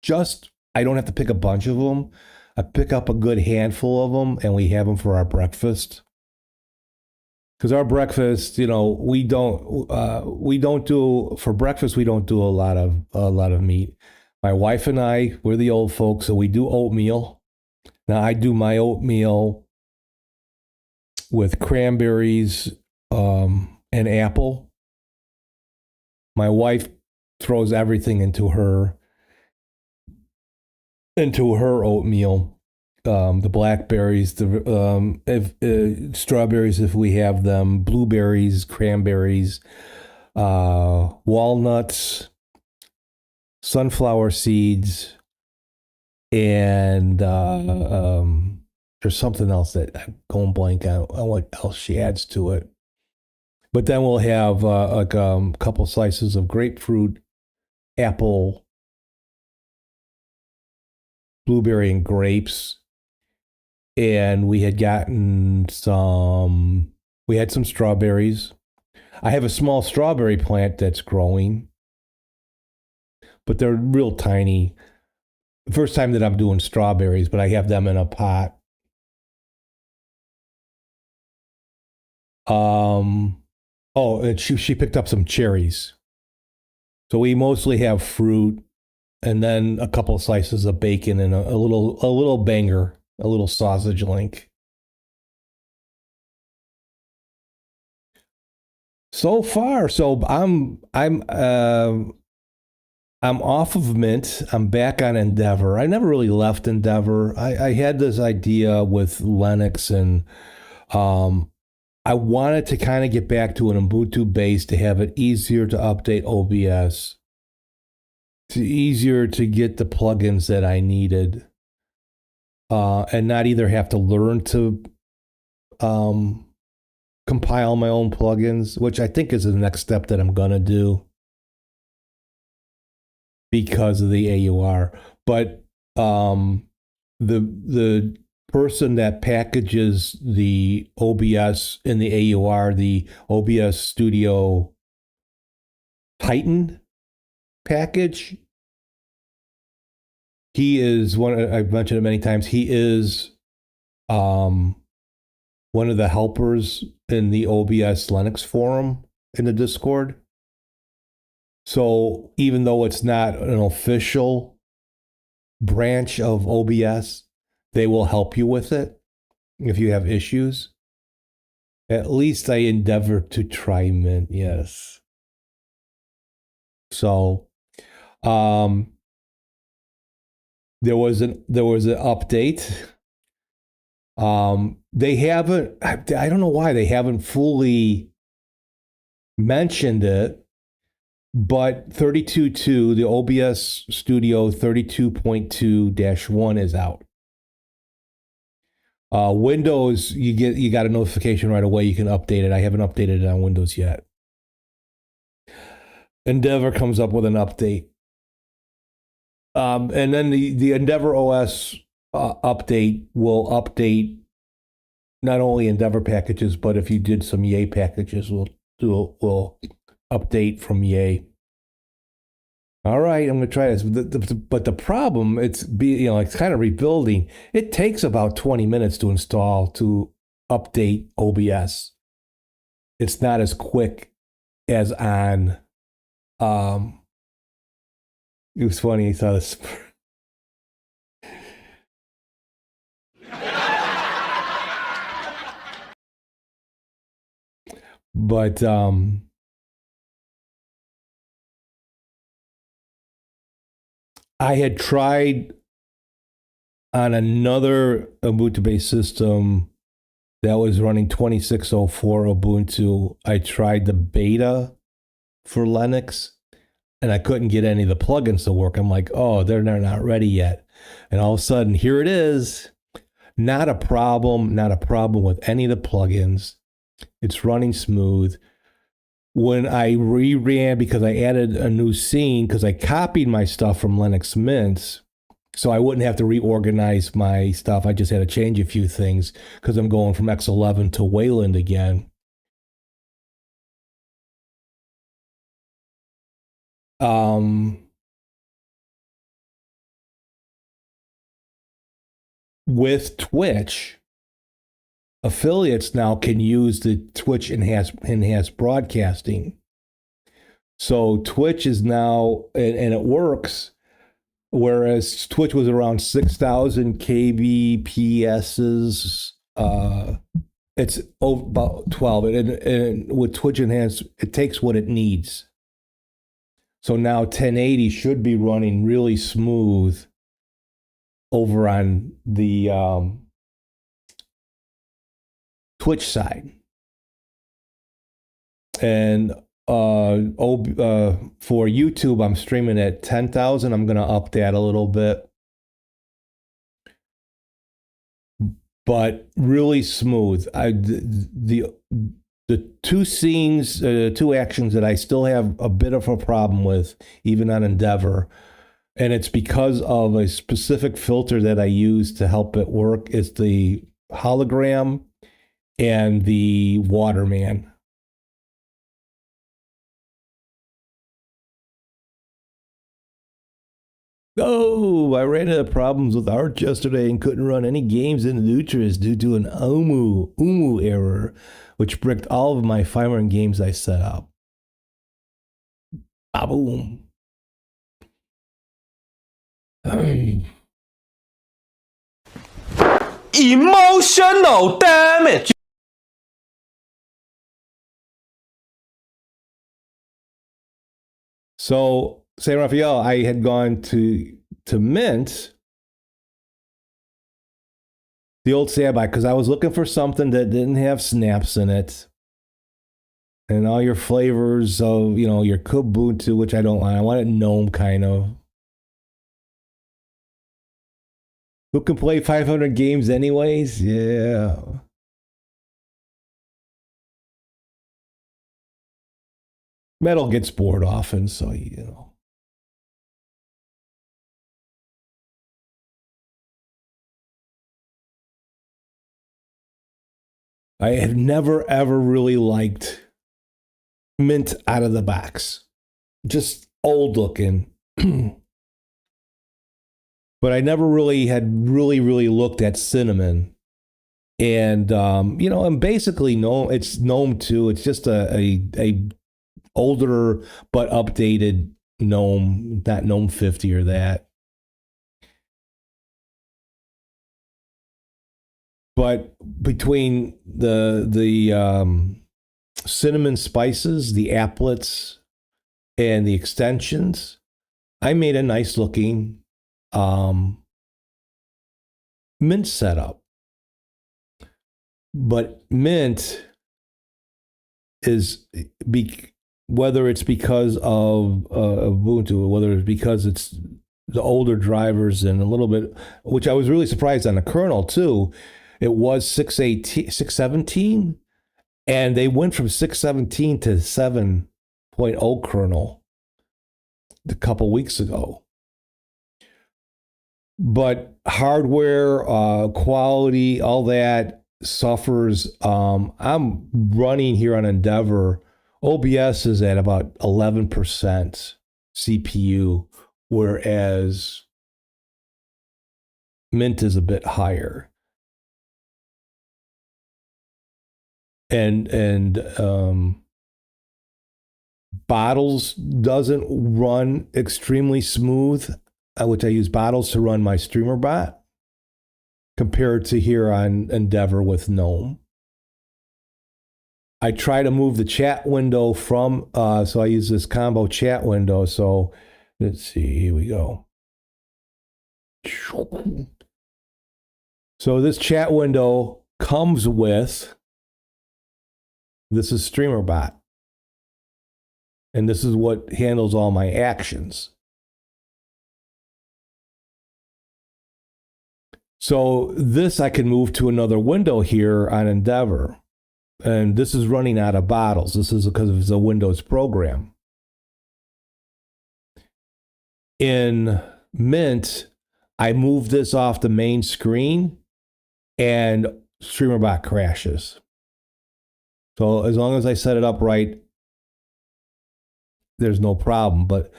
I don't have to pick a bunch of them. I pick up a good handful of them and we have them for our breakfast. Because our breakfast, we don't do a lot of meat. My wife and I, we're the old folks, so we do oatmeal. Now I do my oatmeal with cranberries and apple. My wife throws everything into her oatmeal. The blackberries, strawberries if we have them, blueberries, cranberries, walnuts, sunflower seeds, and there's something else that I'm going blank on what else she adds to it. But then we'll have a couple slices of grapefruit, apple, blueberry, and grapes. And we had some strawberries. I have a small strawberry plant that's growing, but they're real tiny. First time that I'm doing strawberries, but I have them in a pot. And she picked up some cherries. So we mostly have fruit and then a couple of slices of bacon and a little banger. A little sausage link. So far, I'm off of Mint. I'm back on Endeavor. I never really left Endeavor. I had this idea with Linux, and I wanted to kind of get back to an Ubuntu base to have it easier to update OBS, easier to get the plugins that I needed. And not either have to learn to compile my own plugins, which I think is the next step that I'm going to do because of the AUR. But the person that packages the OBS in the AUR, the OBS Studio Titan package, he is I've mentioned it many times. He is one of the helpers in the OBS Linux forum in the Discord. So even though it's not an official branch of OBS, they will help you with it if you have issues. At least I endeavor to try Mint, yes. So, there was an update. They haven't. I don't know why they haven't fully mentioned it, but 32.2, the OBS Studio 32.2-1 is out. Windows, you got a notification right away. You can update it. I haven't updated it on Windows yet. Endeavor comes up with an update. And then the Endeavor OS update will update not only Endeavor packages, but if you did some Yay packages, will update from Yay. All right, I'm going to try this. But the problem, it's kind of rebuilding. It takes about 20 minutes to install to update OBS. It's not as quick as on. It was funny. He saw this. But I had tried on another Ubuntu-based system that was running 2604 Ubuntu. I tried the beta for Linux, and I couldn't get any of the plugins to work. I'm like, oh, they're not ready yet. And all of a sudden, here it is. Not a problem with any of the plugins. It's running smooth. When I reran, because I added a new scene, because I copied my stuff from Linux Mint, so I wouldn't have to reorganize my stuff. I just had to change a few things because I'm going from X11 to Wayland again. With Twitch, affiliates now can use the Twitch enhanced broadcasting. So Twitch is now, and it works, whereas Twitch was around 6,000 kbps. It's about 12. And with Twitch enhanced, it takes what it needs. So now 1080 should be running really smooth over on the Twitch side. And for YouTube, I'm streaming at 10,000. I'm going to up that a little bit. But really smooth. The two scenes, two actions that I still have a bit of a problem with, even on Endeavor, and it's because of a specific filter that I use to help it work, is the hologram and the Waterman. Oh, I ran into problems with Arch yesterday and couldn't run any games in Lutris due to an UMU error, which bricked all of my Fireman games I set up. Boom. Emotional damage. So, San Rafael, I had gone to Mint, the old standby, because I was looking for something that didn't have snaps in it. And all your flavors of, your Kubuntu, which I don't want. I want it GNOME kind of. Who can play 500 games anyways? Yeah. Metal gets bored often, so, I have never, ever really liked Mint out of the box. Just old looking. But I never really had really looked at Cinnamon. And, and basically it's GNOME 2. It's just a older but updated GNOME, not GNOME 50 or that. But between the cinnamon spices, the applets, and the extensions, I made a nice looking Mint setup. But Mint is, whether it's because of Ubuntu, whether it's because it's the older drivers and a little bit, which I was really surprised on the kernel too. It was 617, and they went from 617 to 7.0 kernel. a couple weeks ago. But hardware, quality, all that suffers. I'm running here on Endeavor. OBS is at about 11% CPU, whereas Mint is a bit higher. And Bottles doesn't run extremely smooth, which I use Bottles to run my streamer bot, compared to here on Endeavor with GNOME. I try to move the chat window from, so I use this combo chat window. So let's see, here we go. So this chat window comes with, this is StreamerBot. And this is what handles all my actions. So this I can move to another window here on Endeavor. And this is running out of Bottles. This is because it's a Windows program. In Mint, I move this off the main screen and StreamerBot crashes. So as long as I set it up right, there's no problem. But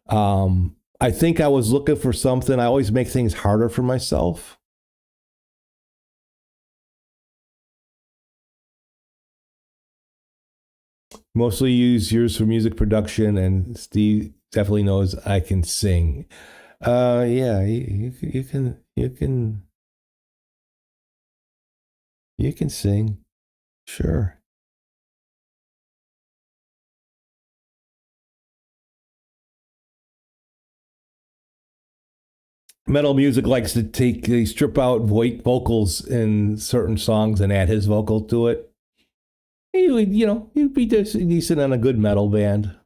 I think I was looking for something. I always make things harder for myself. Mostly use yours for music production, and Steve definitely knows I can sing. Yeah, you can sing, sure. Metal music likes to they strip out vocals in certain songs and add his vocal to it. He'd be decent on a good metal band.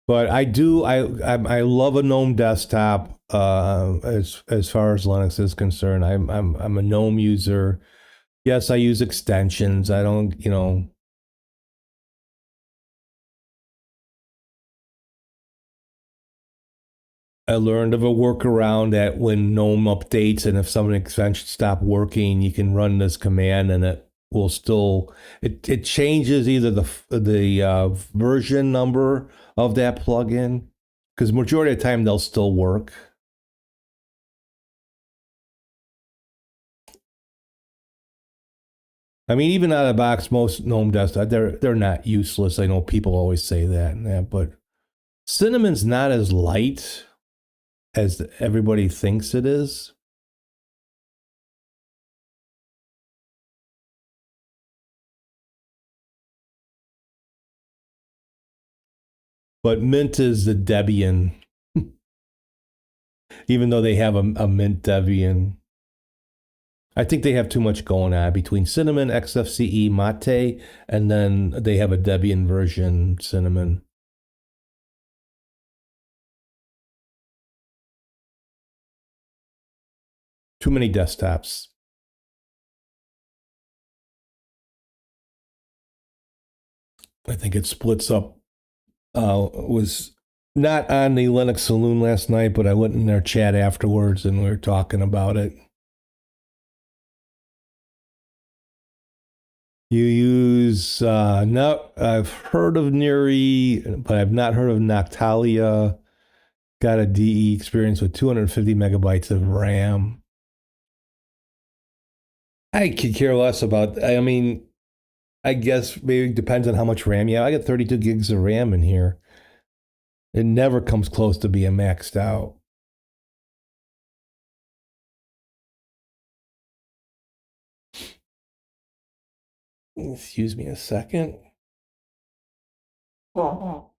But I love a GNOME desktop. As far as Linux is concerned, I'm a GNOME user. Yes, I use extensions. I don't, I learned of a workaround that when GNOME updates and if some extensions stop working, you can run this command and it will still, it changes either the version number of that plugin, because majority of the time they'll still work. I mean, even out of the box, most GNOME desktop, they're not useless. I know people always say that, but Cinnamon's not as light as everybody thinks it is. But Mint is the Debian, even though they have a Mint Debian. I think they have too much going on between Cinnamon, XFCE, Mate, and then they have a Debian version, Cinnamon. Too many desktops. I think it splits up. Was not on the Linux Saloon last night, but I went in their chat afterwards and we were talking about it. You use, I've heard of Neri, but I've not heard of Noctalia. Got a DE experience with 250 megabytes of RAM. I could care less about, I mean, I guess maybe it depends on how much RAM you have. I got 32 gigs of RAM in here. It never comes close to being maxed out. Excuse me a second. So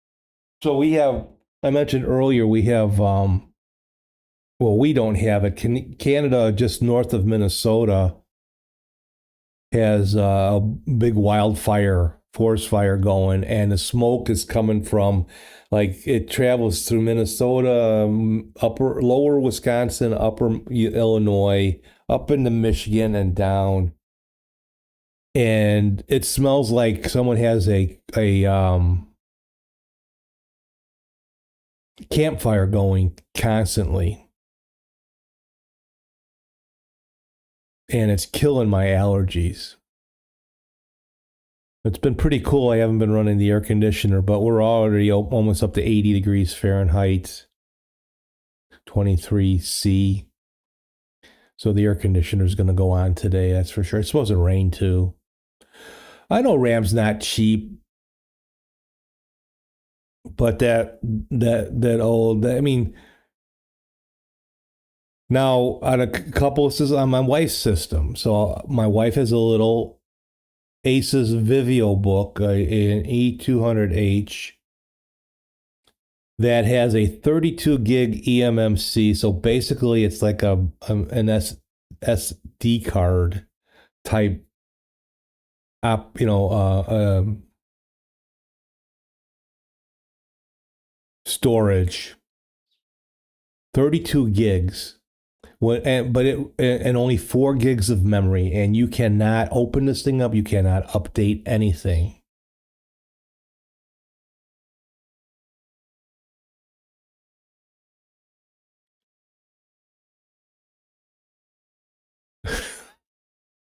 we have, I mentioned earlier, we have, well, we don't have it. Canada, just north of Minnesota, has a big wildfire forest fire going, and the smoke is coming from, like, it travels through Minnesota, lower Wisconsin, upper Illinois, up into Michigan and down. And it smells like someone has a campfire going constantly. And it's killing my allergies. It's been pretty cool. I haven't been running the air conditioner, but we're already almost up to 80 degrees Fahrenheit, 23°C. So the air conditioner is going to go on today, that's for sure. It's supposed to rain too. I know Ram's not cheap, but that old, I mean, now on a couple of systems, on my wife's system. So my wife has a little StevesVeryOwn an E200H that has a 32 gig eMMC. So basically, it's like an SD card type app, storage. 32 gigs. And only 4 gigs of memory, and you cannot open this thing up. You cannot update anything.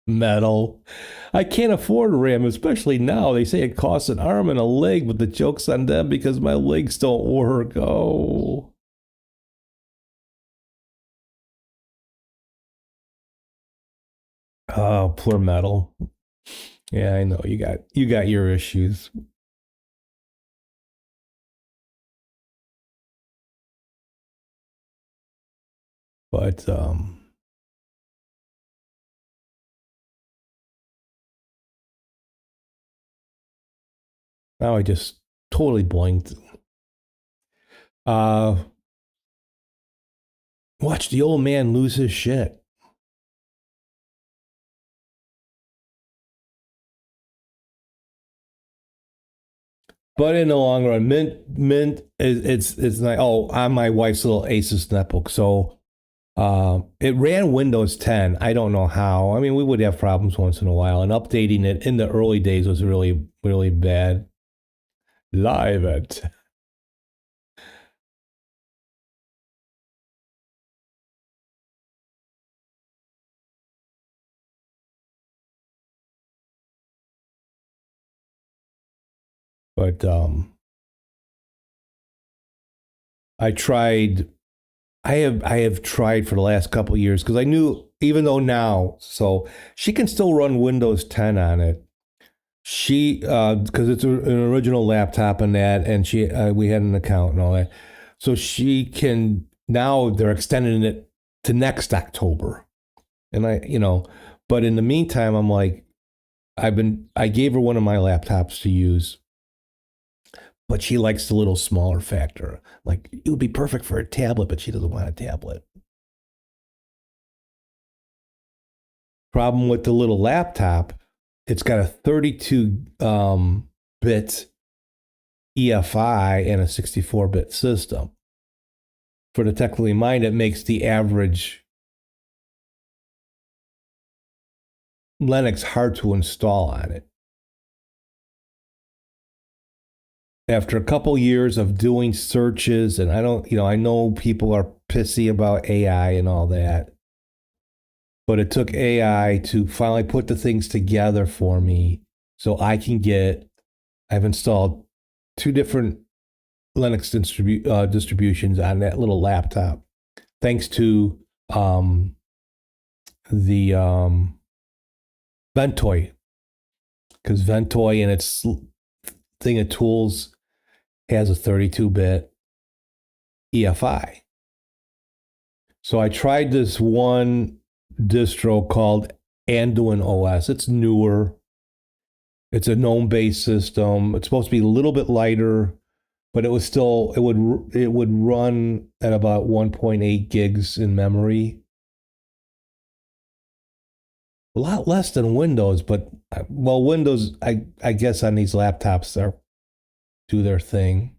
Metal. I can't afford RAM, especially now. They say it costs an arm and a leg, but the joke's on them because my legs don't work. Oh. Oh, poor metal. Yeah, I know you got your issues. But now I just totally blinked. Watch the old man lose his shit. But in the long run, Mint it's like, oh, on my wife's little Asus netbook. So it ran Windows 10. I don't know how. I mean, we would have problems once in a while, and updating it in the early days was really, really bad. Live it. But I have tried for the last couple of years because I knew, even though now, so she can still run Windows 10 on it. She because it's an original laptop and that, and we had an account and all that, so she can now. They're extending it to next October, and but in the meantime, I'm like, I gave her one of my laptops to use. But she likes the little smaller factor. Like, it would be perfect for a tablet, but she doesn't want a tablet. Problem with the little laptop, it's got a 32 bit EFI and a 64-bit system. For the technically minded, it makes the average Linux hard to install on it. After a couple years of doing searches, and I know people are pissy about AI and all that, but it took AI to finally put the things together for me so I've installed 2 different Linux distributions on that little laptop, thanks to the Ventoy, because Ventoy and its thing of tools has a 32-bit EFI. So I tried this one distro called Anduin OS. It's newer. It's a GNOME-based system. It's supposed to be a little bit lighter, but it would run at about 1.8 gigs in memory. A lot less than Windows, but well, Windows, I guess on these laptops, they do their thing.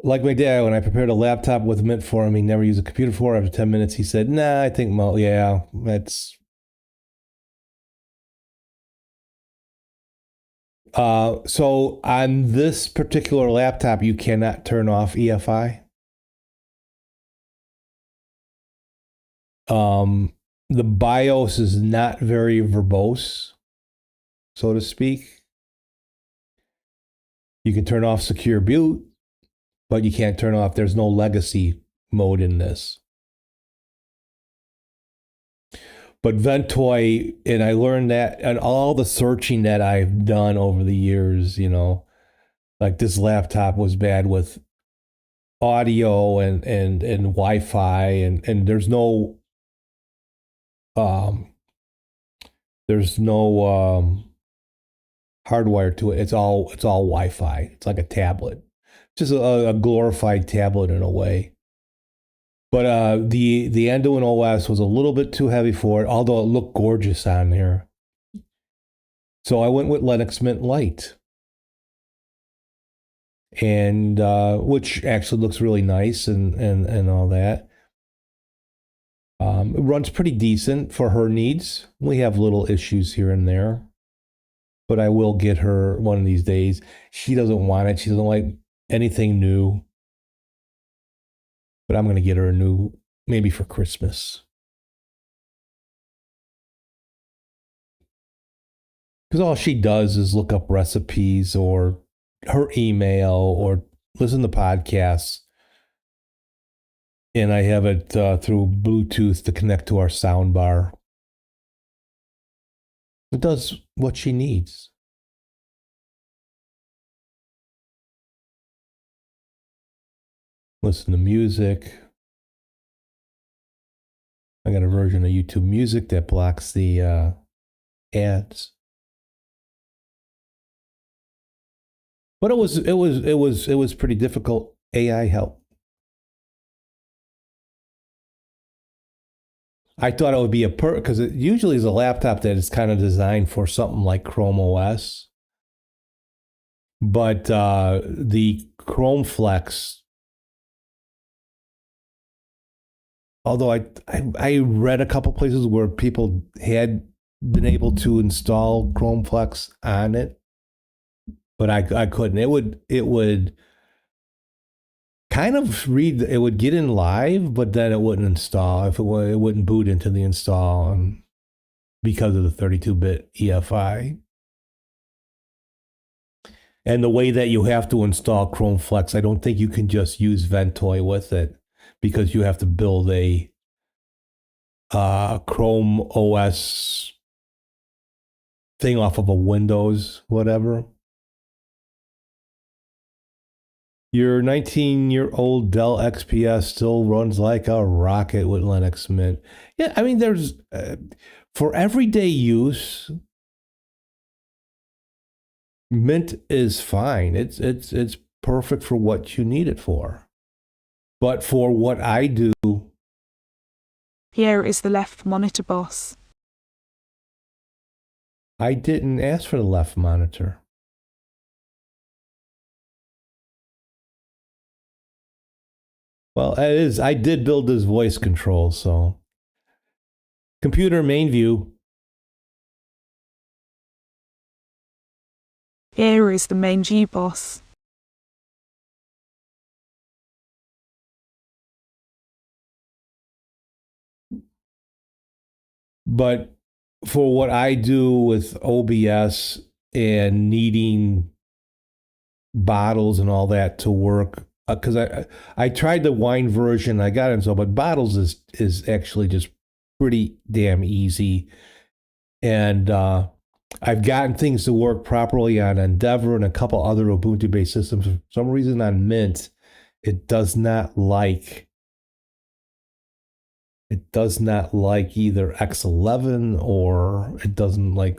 Like my dad, when I prepared a laptop with Mint for him, he never used a computer for. After 10 minutes, he said, "Nah, I think, well, yeah, that's." So on this particular laptop, you cannot turn off EFI. The BIOS is not very verbose, so to speak. You can turn off secure boot, but you can't turn off, there's no legacy mode in this. But Ventoy, and I learned that, and all the searching that I've done over the years, you know, like this laptop was bad with audio and Wi-Fi, and there's no hardwire to it. It's all Wi-Fi. It's like a tablet, just a glorified tablet in a way. But the Anduin OS was a little bit too heavy for it, although it looked gorgeous on there. So I went with Linux Mint Lite, and which actually looks really nice and all that. It runs pretty decent for her needs. We have little issues here and there, but I will get her one of these days. She doesn't want it. She doesn't like anything new. But I'm going to get her a new, maybe for Christmas. Because all she does is look up recipes or her email or listen to podcasts. And I have it through Bluetooth to connect to our sound bar. It does what she needs. Listen to music. I got a version of YouTube Music that blocks the ads. But it was pretty difficult. AI help. I thought it would be because it usually is a laptop that is kind of designed for something like Chrome OS. But the Chrome Flex, although I read a couple places where people had been able to install Chrome Flex on it, but I couldn't. It would kind of read. It would get in live, but then it wouldn't install. If it wouldn't boot into the install, because of the 32-bit EFI. And the way that you have to install Chrome Flex, I don't think you can just use Ventoy with it, because you have to build a Chrome OS thing off of a Windows, whatever. Your 19-year-old Dell XPS still runs like a rocket with Linux Mint. Yeah, I mean, there's for everyday use, Mint is fine. It's perfect for what you need it for. But for what I do, here is the left monitor boss. I didn't ask for the left monitor. Well, it is. I did build this voice control, so. Computer main view. Here is the main G boss. But for what I do with OBS and needing bottles and all that to work, because I tried the wine version, I got it, but bottles is actually just pretty damn easy. And I've gotten things to work properly on Endeavor and a couple other Ubuntu-based systems. For some reason on Mint, it does not like either X11, or it doesn't like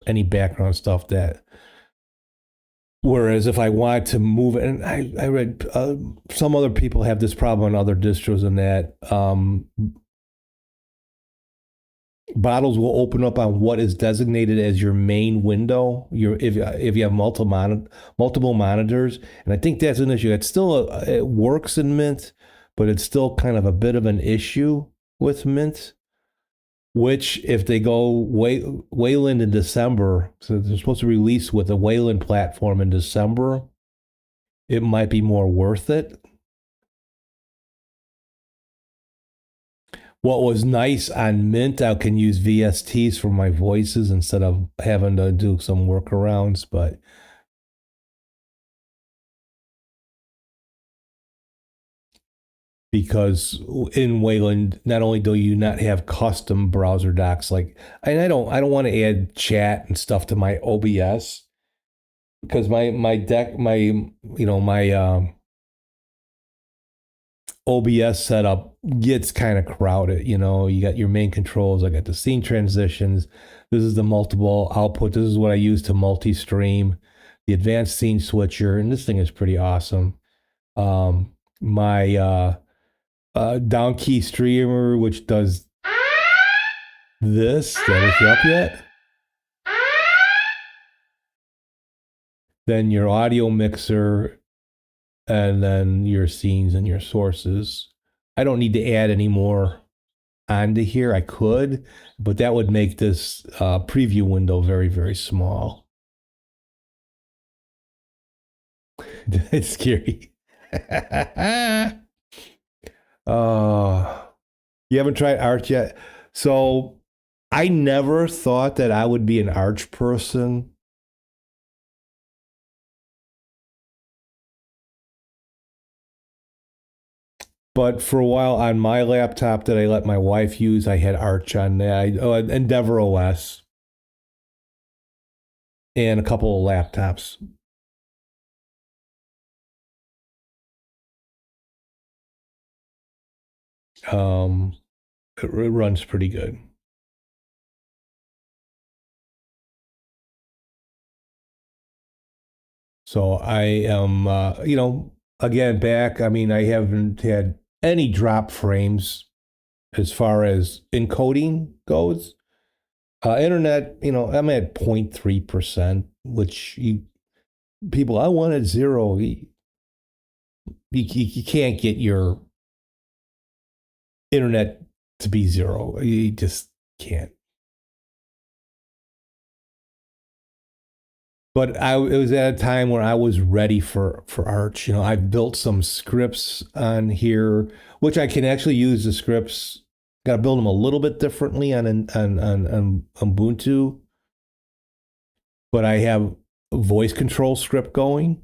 any background stuff that. Whereas if I wanted to move it, and I read some other people have this problem on other distros and that bottles will open up on what is designated as your main window. If you have multiple monitors, and I think that's an issue. It's still it works in Mint, but it's still kind of a bit of an issue with Mint. Which, if they go Wayland in December, so they're supposed to release with a Wayland platform in December, it might be more worth it. What was nice on Mint, I can use VSTs for my voices instead of having to do some workarounds, but because in Wayland, not only do you not have custom browser docs, and I don't want to add chat and stuff to my OBS because my OBS setup gets kind of crowded. You got your main controls. I got the scene transitions. This is the multiple output. This is what I use to multi-stream, the advanced scene switcher, and this thing is pretty awesome. My down key streamer, which does this. That is up yet? Then your audio mixer, and then your scenes and your sources. I don't need to add any more onto here. I could, but that would make this preview window very, very small. It's scary. You haven't tried Arch yet? So I never thought that I would be an Arch person. But for a while on my laptop that I let my wife use, I had Arch on that. Endeavor OS. And a couple of laptops. It runs pretty good. So I am, again, back. I mean, I haven't had any drop frames as far as encoding goes. Internet, I'm at 0.3%, which people, I wanted 0. You can't get your internet to be 0. You just can't. But it was at a time where I was ready for Arch. I've built some scripts on here, which I can actually use the scripts. Got to build them a little bit differently on Ubuntu. But I have a voice control script going.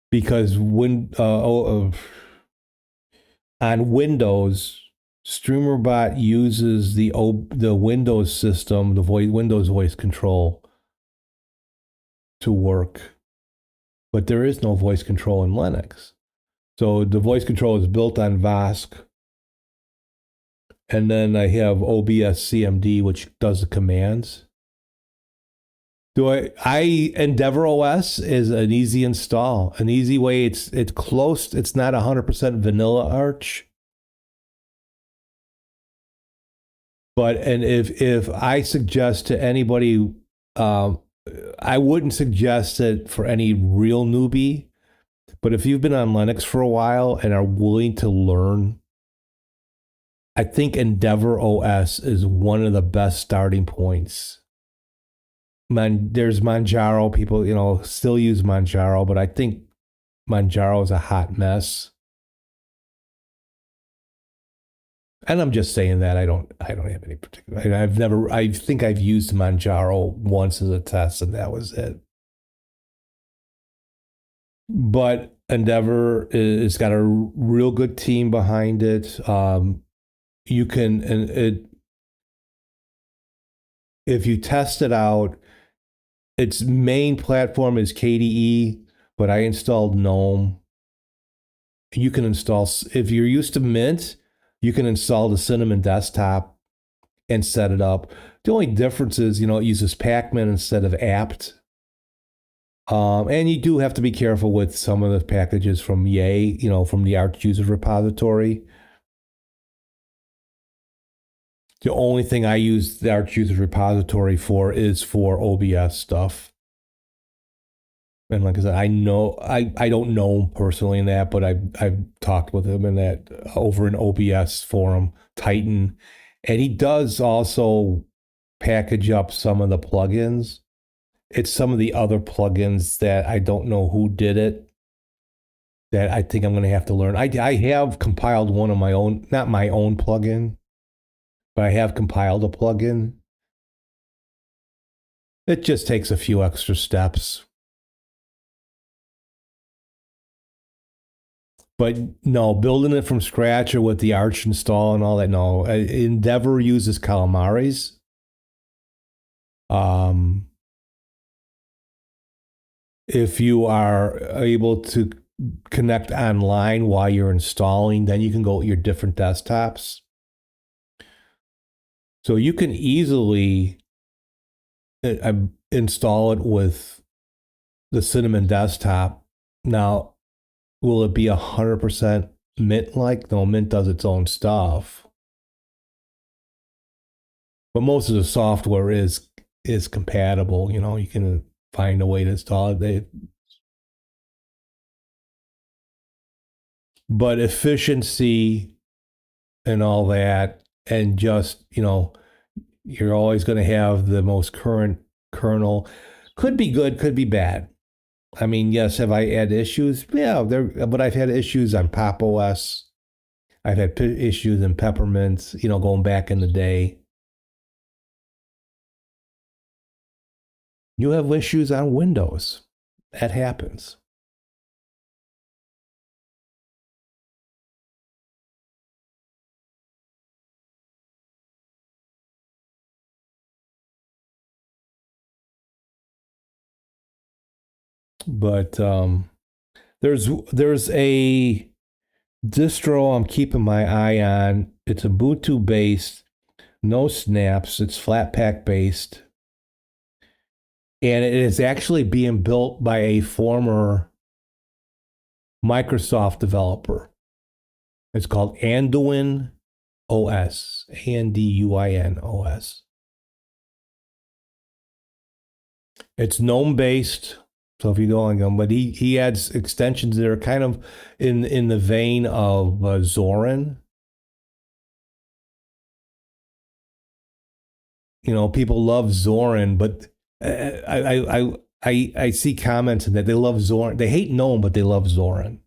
Because on Windows, StreamerBot uses the Windows system, the Windows voice control to work, but there is no voice control in Linux. So the voice control is built on VOSC, and then I have OBS CMD, which does the commands. Endeavor OS is an easy install, an easy way. It's close. It's not 100% vanilla Arch. But if I suggest to anybody, I wouldn't suggest it for any real newbie. But if you've been on Linux for a while and are willing to learn, I think Endeavor OS is one of the best starting points. There's Manjaro. People, still use Manjaro, but I think Manjaro is a hot mess. And I'm just saying that I don't have any particular. I think I've used Manjaro once as a test, and that was it. But Endeavor has got a real good team behind it. You can, if you test it out, its main platform is KDE, but I installed GNOME. You can install, if you're used to Mint, you can install the Cinnamon desktop and set it up. The only difference is, it uses Pacman instead of apt. And you do have to be careful with some of the packages from Yay, from the Arch user repository. The only thing I use the Arch Users Repository for is for OBS stuff. And like I said, I don't know him personally in that, but I've talked with him in that over an OBS forum, Titan. And he does also package up some of the plugins. It's some of the other plugins that I don't know who did it that I think I'm going to have to learn. I have compiled one of my own, not my own plugin, but I have compiled a plugin. It just takes a few extra steps. But no, building it from scratch or with the Arch install and all that, no. Endeavor uses Calamares. If you are able to connect online while you're installing, then you can go to your different desktops. So you can easily install it with the Cinnamon desktop. Now, will it be 100% Mint-like? No, Mint does its own stuff. But most of the software is compatible. You know, you can find a way to install it. But efficiency and all that, and just, you know, you're always going to have the most current kernel. Could be good, could be bad. I mean, yes, have I had issues? Yeah, but I've had issues on Pop OS. I've had issues in Peppermint, you know, going back in the day. You have issues on Windows. That happens. But there's a distro I'm keeping my eye on. It's Ubuntu based, no snaps. It's Flatpak based, and it is actually being built by a former Microsoft developer. It's called Anduin OS, Anduin OS. It's GNOME based. So if you go on GNOME, but he adds extensions that are kind of in the vein of Zorin. You know, people love Zorin, but I see comments in that they love Zorin. They hate GNOME, but they love Zorin.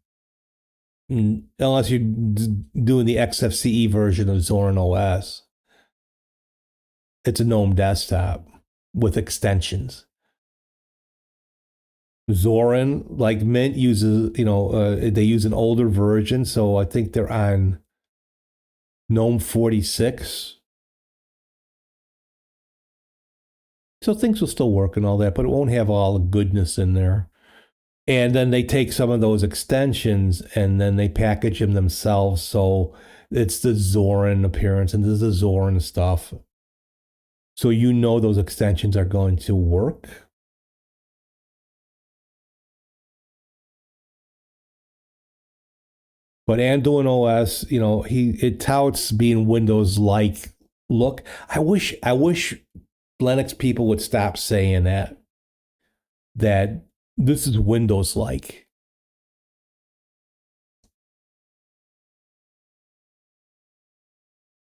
Unless you're doing the XFCE version of Zorin OS. It's a GNOME desktop with extensions. Zorin, like Mint, uses, you know, they use an older version, so I think they're on GNOME 46. So things will still work and all that, but it won't have all the goodness in there. And then they take some of those extensions and then they package them themselves, so it's the Zorin appearance and there's the Zorin stuff. So you know those extensions are going to work. But Anduin OS, you know, it touts being Windows-like look. I wish Linux people would stop saying that this is Windows-like.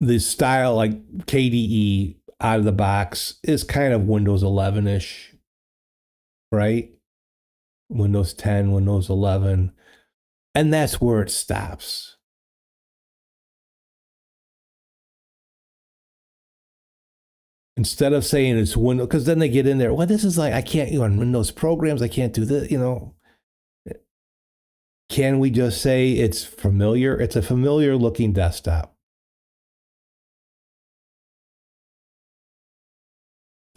The style, like KDE out of the box, is kind of Windows 11-ish, right? Windows 10, Windows 11. And that's where it stops. Instead of saying it's Windows, because then they get in there, well, this is like, I can't, you know, on Windows programs, I can't do this, you know. Can we just say it's familiar? It's a familiar looking desktop.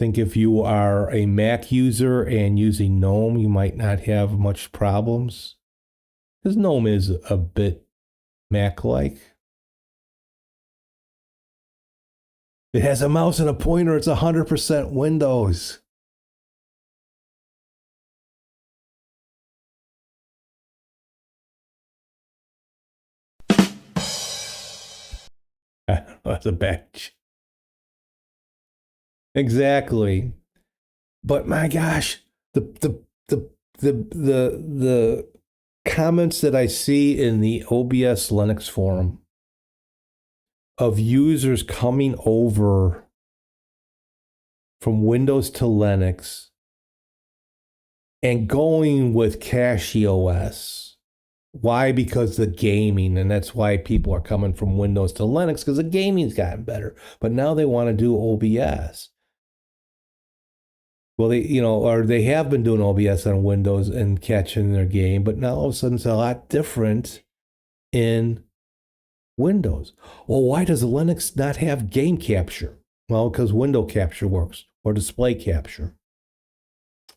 I think if you are a Mac user and using GNOME, you might not have much problems. Because GNOME is a bit Mac-like. It has a mouse and a pointer. It's 100% Windows. That's a bad Exactly. But my gosh, the comments that I see in the OBS Linux forum of users coming over from Windows to Linux and going with CachyOS. Why? Because the gaming, and that's why people are coming from Windows to Linux, because the gaming's gotten better. But now they want to do OBS. Well, they have been doing OBS on Windows and catching their game, but now all of a sudden it's a lot different in Windows. Well, why does Linux not have game capture? Well, because window capture works or display capture.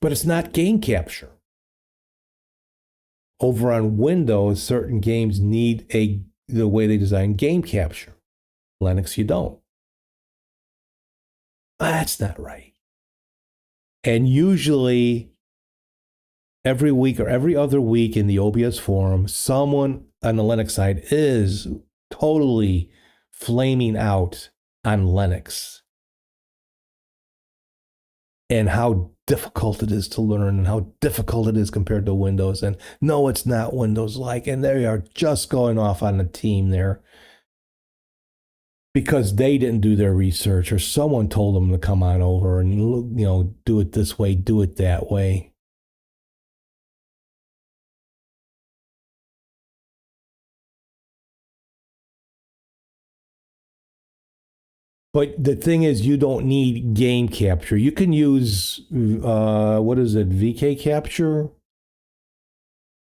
But it's not game capture. Over on Windows, certain games need the way they design game capture. Linux, you don't. That's not right. And usually, every week or every other week in the OBS forum, someone on the Linux side is totally flaming out on Linux and how difficult it is to learn and how difficult it is compared to Windows. And no, it's not Windows-like. And they are just going off on the team there because they didn't do their research or someone told them to come on over and, do it this way, do it that way. But the thing is, you don't need game capture. You can use, what is it, VK capture?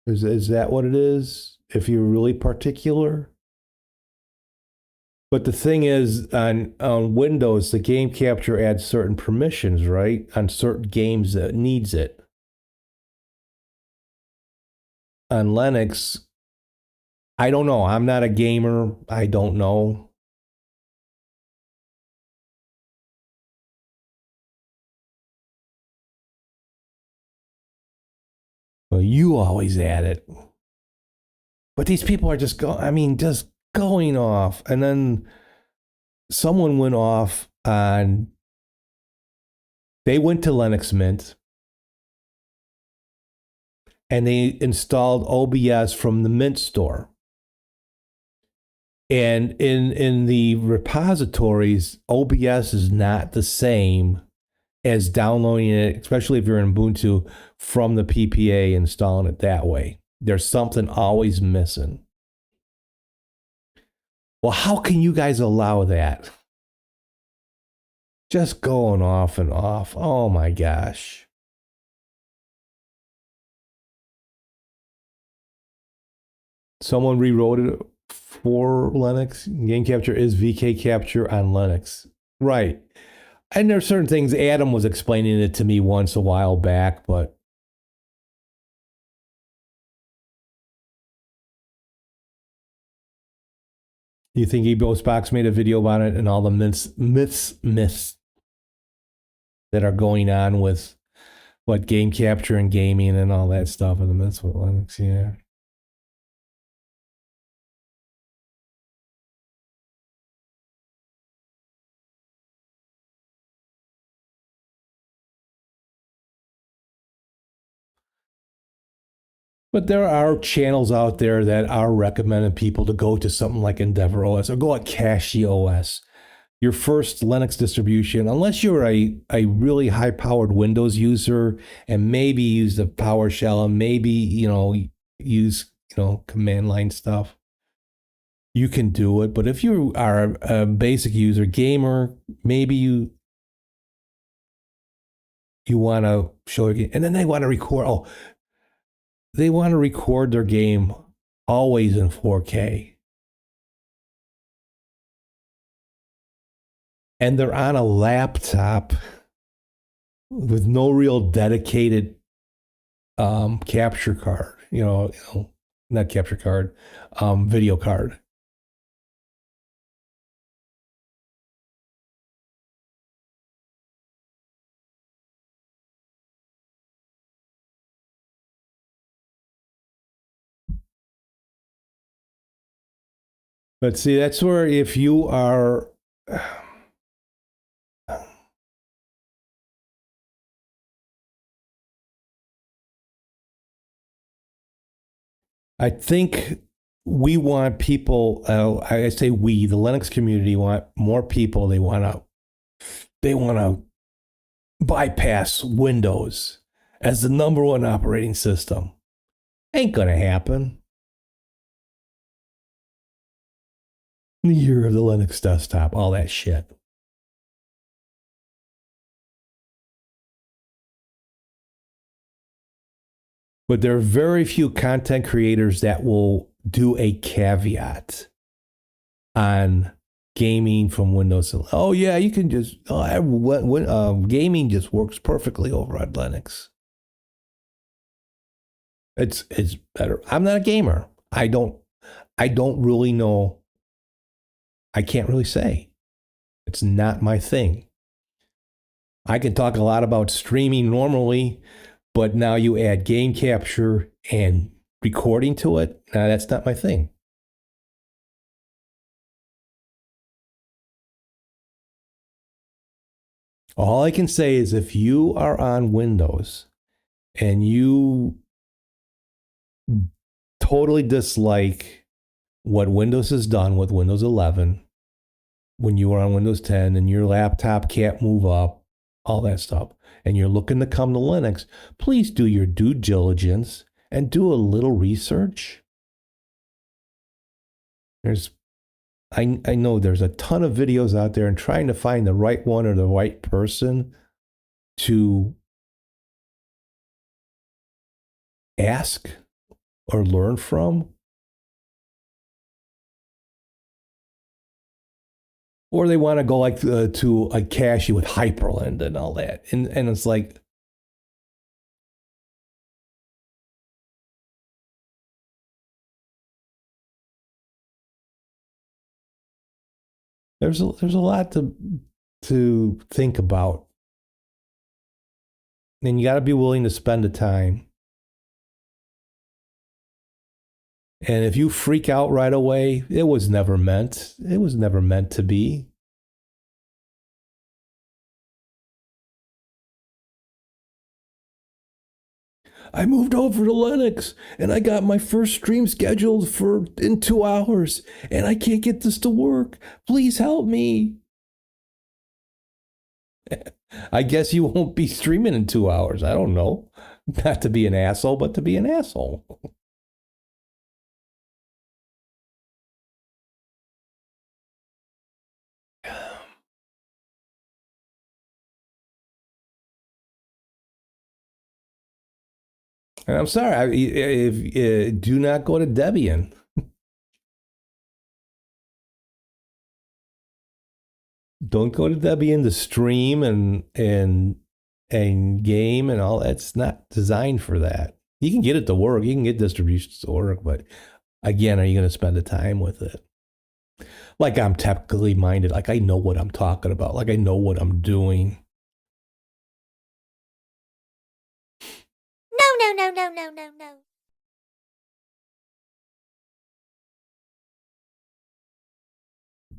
Is that what it is? If you're really particular? But the thing is, on Windows, the game capture adds certain permissions, right? On certain games that needs it. On Linux, I don't know. I'm not a gamer. I don't know. Well, you always add it. But these people are just going off. And then someone went off on, they went to Linux Mint and they installed OBS from the Mint store. And in the repositories, OBS is not the same as downloading it, especially if you're in Ubuntu, from the PPA, installing it that way. There's something always missing. Well, how can you guys allow that? Just going off and off. Oh my gosh. Someone rewrote it for Linux. Game capture is VK capture on Linux. Right. And there are certain things, Adam was explaining it to me once a while back, but you think EBOSBox made a video about it and all the myths that are going on with what game capture and gaming and all that stuff and the myths with Linux, yeah. But there are channels out there that are recommending people to go to something like EndeavorOS or go at CachyOS. Your first Linux distribution, unless you're a really high-powered Windows user and maybe use the PowerShell and maybe, use, command line stuff, you can do it. But if you are a basic user, gamer, maybe you want to show your game, and then they want to record. Oh, they want to record their game always in 4K. And they're on a laptop with no real dedicated capture card, not capture card, video card. But see, that's where if you are I think we want people. I say we, the Linux community, want more people. They want to bypass Windows as the number one operating system. Ain't gonna happen. The year of the Linux desktop, all that shit. But there are very few content creators that will do a caveat on gaming from Windows. Oh yeah, you can just gaming just works perfectly over on Linux. It's better. I'm not a gamer. I don't really know. I can't really say. It's not my thing. I can talk a lot about streaming normally, but now you add game capture and recording to it. Now that's not my thing. All I can say is if you are on Windows and you totally dislike what Windows has done with Windows 11, when you are on Windows 10 and your laptop can't move up, all that stuff, and you're looking to come to Linux, please do your due diligence and do a little research. I know there's a ton of videos out there and trying to find the right one or the right person to ask or learn from. Or they want to go like to a cache with hyperlink and all that. And it's like, there's a lot to think about. And you got to be willing to spend the time. And if you freak out right away, it was never meant. It was never meant to be. I moved over to Linux and I got my first stream scheduled in 2 hours and I can't get this to work. Please help me. I guess you won't be streaming in 2 hours. I don't know. Not to be an asshole, but to be an asshole. And I'm sorry, if do not go to Debian. Don't go to Debian to stream and game and all. That's not designed for that. You can get it to work. You can get distributions to work, but again, are you going to spend the time with it? Like I'm technically minded. Like I know what I'm talking about. Like I know what I'm doing. No.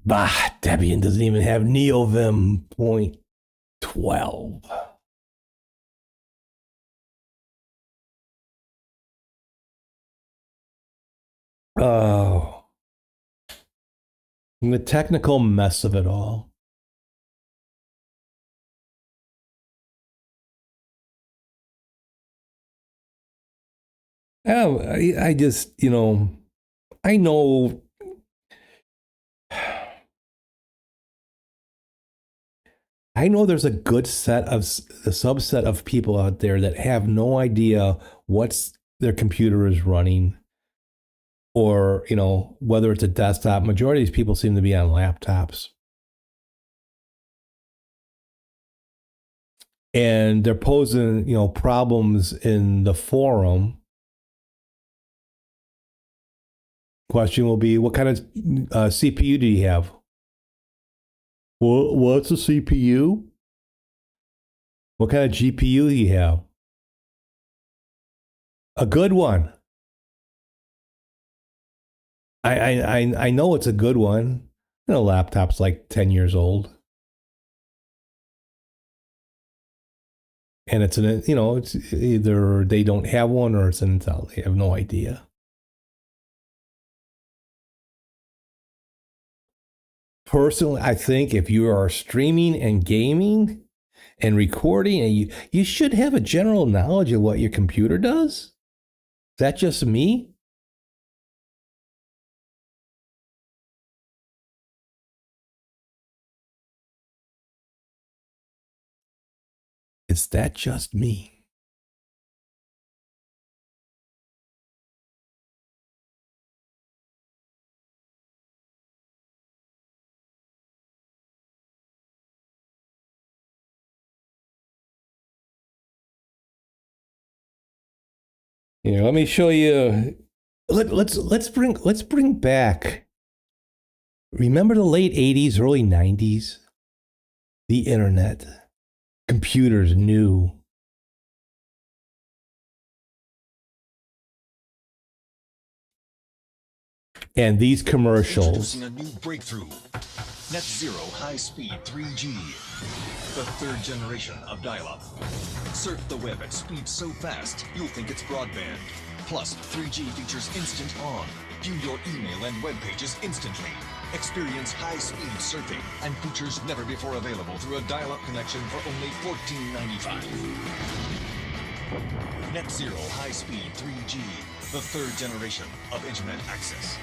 Bah, Debian doesn't even have NeoVim 0.12. Oh. And the technical mess of it all. Oh, I just, I know. I know there's a good subset of people out there that have no idea what's their computer is running, or whether it's a desktop. Majority of these people seem to be on laptops, and they're posing problems in the forum. Question will be, what kind of CPU do you have? What's a CPU? What kind of GPU do you have? A good one. I know it's a good one. Laptop's like 10 years old. And it's it's either they don't have one or it's an Intel. They have no idea. personally, I think if you are streaming and gaming and recording, and you should have a general knowledge of what your computer does. Is that just me? Is that just me? Here, let me show you. Let's bring back. Remember the late 80s, early 90s? The internet. Computers new. And these commercials. Introducing a new breakthrough. Net Zero high-speed 3G. The third generation of dial-up. Surf the web at speeds so fast, you'll think it's broadband. Plus, 3G features instant on. View your email and web pages instantly. Experience high-speed surfing and features never before available through a dial-up connection for only $14.95. Net Zero high-speed 3G. The third generation of internet access.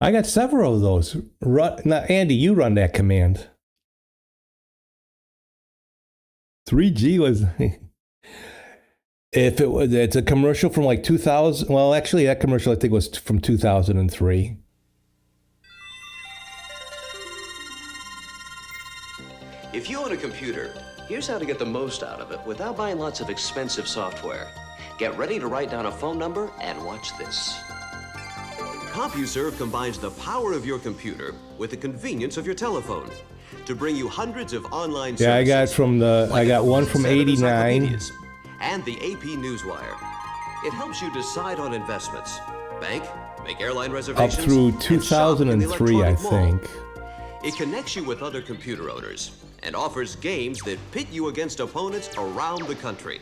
I got several of those. Now, Andy, you run that command. 3G was... it's a commercial from like 2000. Well, actually, that commercial I think was from 2003. If you own a computer, here's how to get the most out of it without buying lots of expensive software. Get ready to write down a phone number and watch this. CompuServe combines the power of your computer with the convenience of your telephone to bring you hundreds of online services. Yeah, I got one from 89. And the AP Newswire. It helps you decide on investments, bank, make airline reservations, up through 2003, I think. It connects you with other computer owners and offers games that pit you against opponents around the country.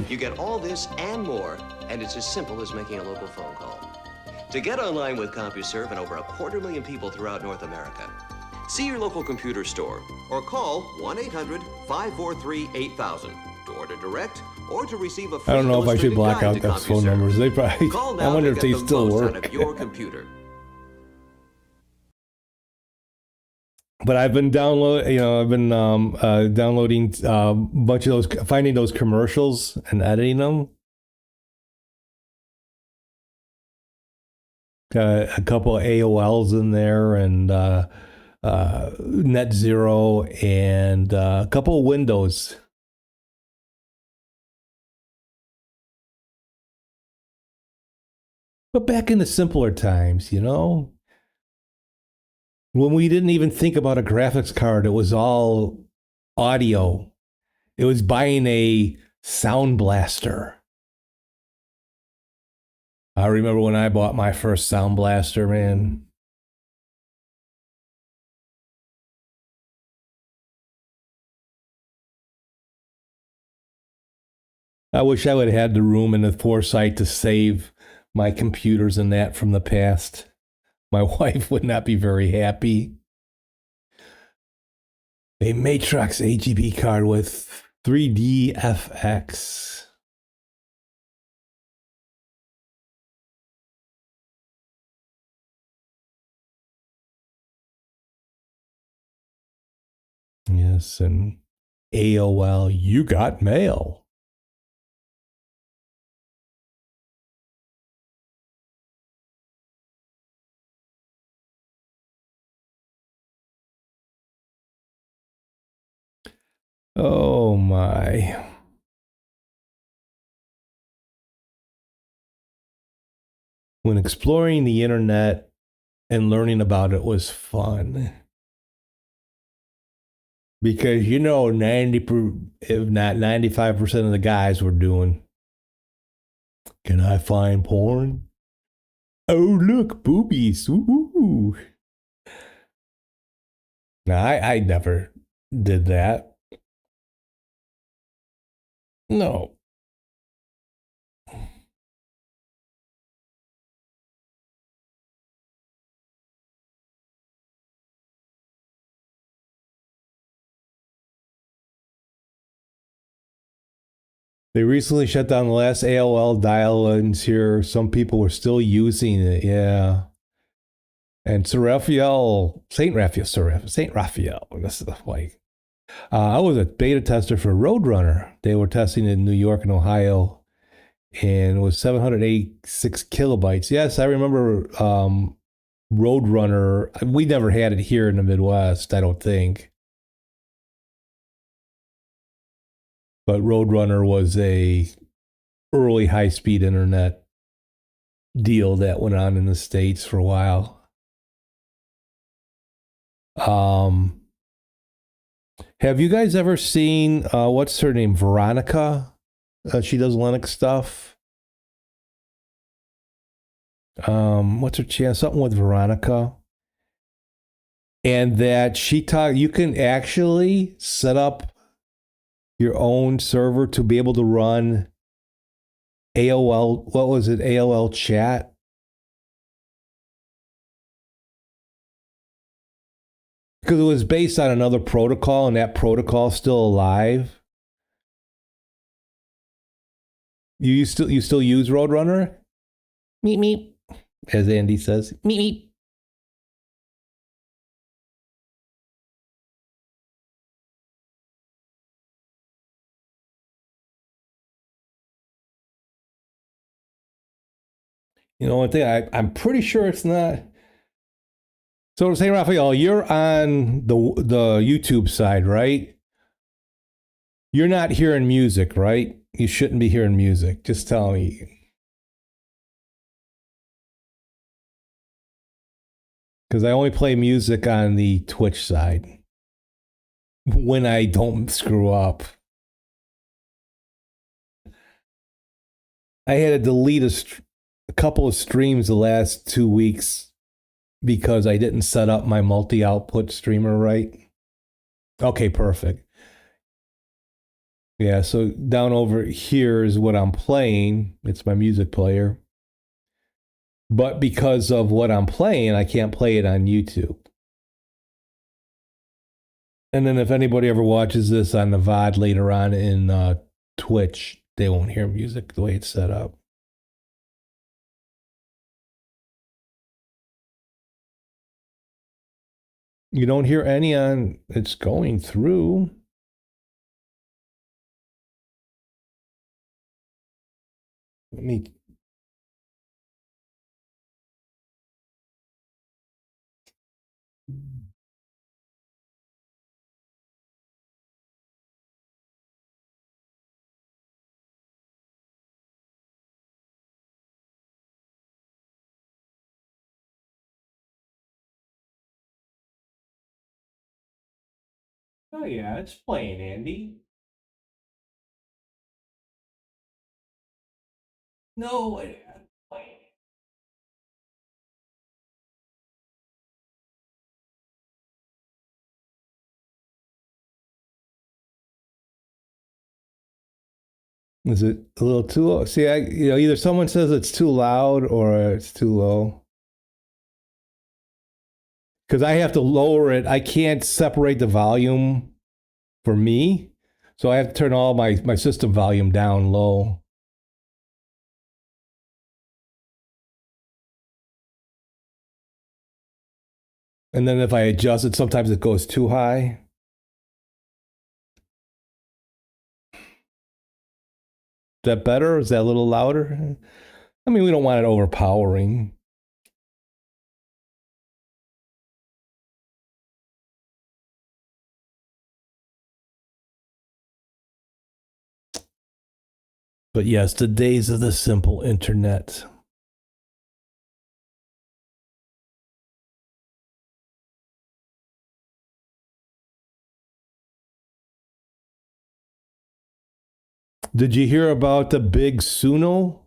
You get all this and more, and it's as simple as making a local phone call. To get online with CompuServe and over 250,000 people throughout North America, see your local computer store or call 1-800-543-8000 to order direct or to receive a free I don't know if I should block out those phone numbers. They probably. Call I now wonder to if they get the still most work. out of your computer. But I've been downloading a bunch of those, finding those commercials and editing them. Got a couple of AOLs in there and Net Zero and a couple of Windows. But back in the simpler times, when we didn't even think about a graphics card, it was all audio. It was buying a sound blaster. I remember when I bought my first sound blaster, man. I wish I would have had the room and the foresight to save my computers and that from the past. My wife would not be very happy. A Matrox AGB card with 3D FX. Yes, and AOL, you got mail. Oh my. When exploring the internet and learning about it was fun. Because 90, if not 95% of the guys were doing, can I find porn? Oh, look, boobies. Ooh. No, I never did that. No. They recently shut down the last AOL dial-ins here. Some people were still using it. Yeah. And St. Raphael, this is the way. I was a beta tester for Roadrunner. They were testing it in New York and Ohio, and it was 786 kilobytes. Yes, I remember Roadrunner. We never had it here in the Midwest, I don't think. But Roadrunner was a early high-speed internet deal that went on in the States for a while. Have you guys ever seen what's her name? Veronica? She does Linux stuff. What's her channel? Something with Veronica. And that you can actually set up your own server to be able to run AOL, what was it? AOL chat. Because it was based on another protocol, and that protocol is still alive. You still use Roadrunner? Meep meep, as Andy says. Meep meep. You know, one thing I'm pretty sure it's not. So, St. Raphael, you're on the YouTube side, right? You're not hearing music, right? You shouldn't be hearing music. Just tell me. Because I only play music on the Twitch side when I don't screw up. I had to delete a couple of streams the last 2 weeks because I didn't set up my multi-output streamer right. Okay, perfect. Yeah, so down over here is what I'm playing. It's my music player. But because of what I'm playing, I can't play it on YouTube. And then if anybody ever watches this on the VOD later on in Twitch, they won't hear music the way it's set up. You don't hear any on, it's going through. Let me. Oh yeah, it's playing, Andy. No, it's playing. Is it a little too low? See, either someone says it's too loud or it's too low. Because I have to lower it. I can't separate the volume for me. So I have to turn all my system volume down low. And then if I adjust it, sometimes it goes too high. Is that better? Is that a little louder? I mean, we don't want it overpowering. But yes, the days of the simple internet. Did you hear about the big Suno?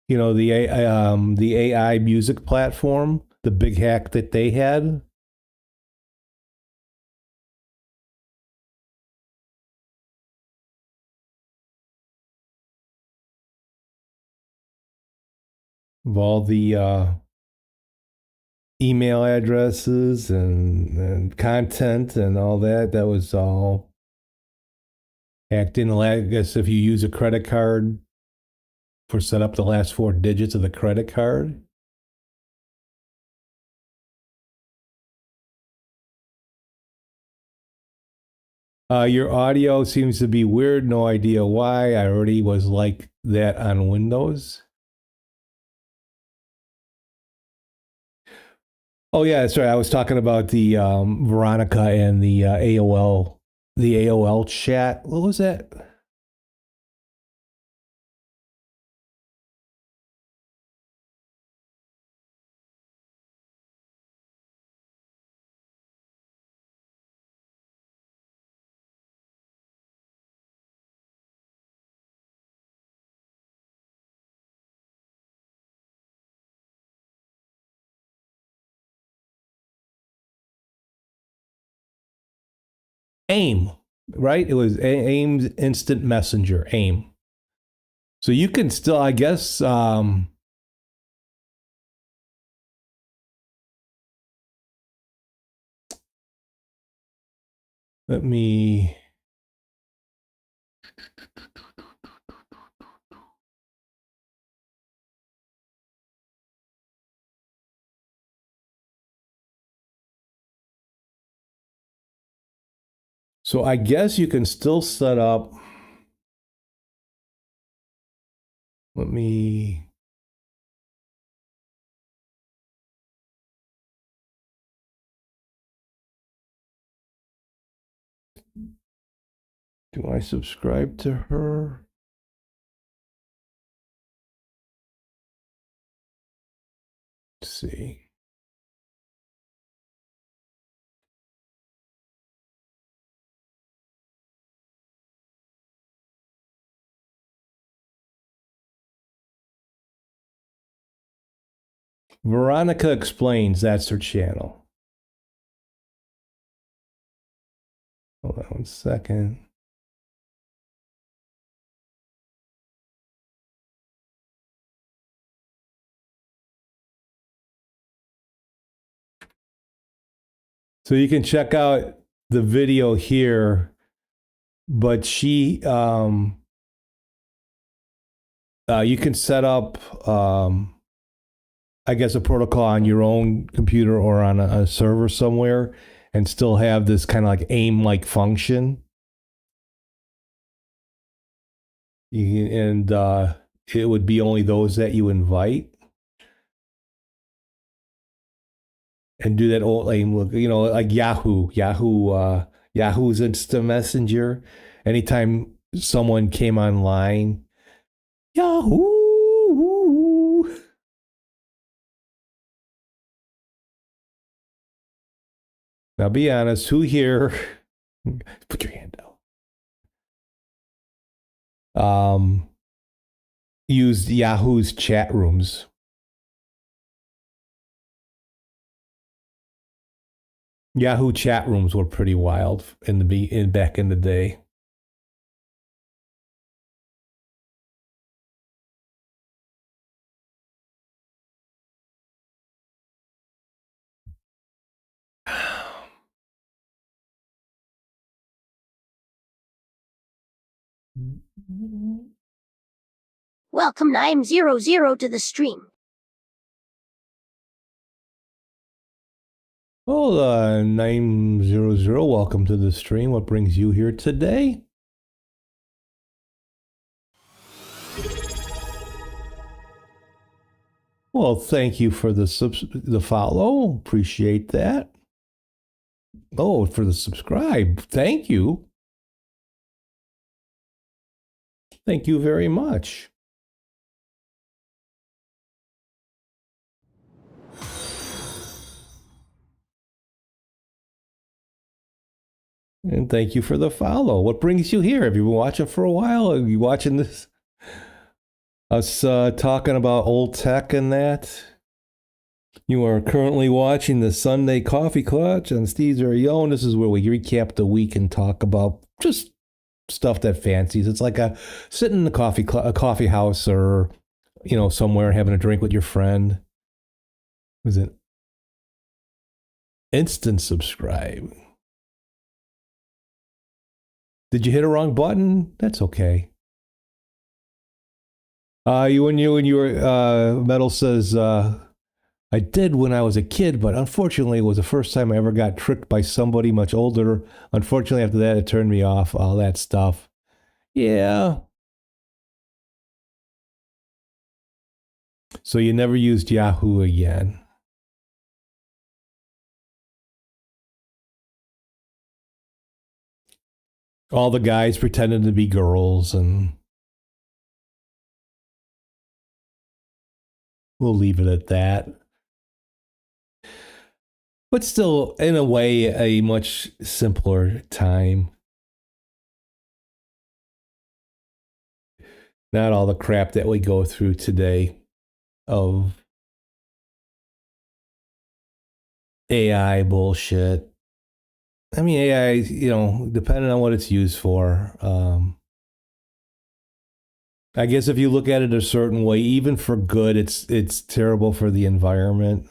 You know, the AI music platform, the big hack that they had? Of all the email addresses and content and all that, that was all hacked in. I guess if you use a credit card for set up the last 4 digits of the credit card. Your audio seems to be weird. No idea why. I already was like that on Windows. Oh yeah, that's right. I was talking about the Veronica and the AOL chat. What was that? AIM, right? It was AIM's Instant Messenger, AIM. So you can still, I guess, let me. So I guess you can still set up. Let me. Do I subscribe to her? Let's see. Veronica Explains, that's her channel. Hold on 1 second. So you can check out the video here, but she, you can set up, I guess, a protocol on your own computer or on a server somewhere and still have this kind of like AIM-like function. And it would be only those that you invite. And do that old, like, like Yahoo's Instant Messenger. Anytime someone came online, Yahoo. Now, be honest, who here? Put your hand down. Used Yahoo's chat rooms. Yahoo chat rooms were pretty wild back in the day. Welcome 900 to the stream. Well, 900, welcome to the stream. What brings you here today? Well, thank you for the follow. Appreciate that. Oh, for the subscribe. Thank you. Thank you very much. And thank you for the follow. What brings you here? Have you been watching for a while? Are you watching this? Us talking about old tech and that? You are currently watching the Sunday Coffee Klatch on StevesVeryOwn. This is where we recap the week and talk about just stuff that fancies. It's like sitting in a coffee house or, somewhere having a drink with your friend. Was it instant subscribe? Did you hit a wrong button? That's okay. Metal says, I did when I was a kid, but unfortunately it was the first time I ever got tricked by somebody much older. Unfortunately, after that, it turned me off, all that stuff. Yeah. So you never used Yahoo again. All the guys pretending to be girls, and we'll leave it at that. But still, in a way, a much simpler time. Not all the crap that we go through today of AI bullshit. I mean, AI, depending on what it's used for. I guess if you look at it a certain way, even for good, it's terrible for the environment.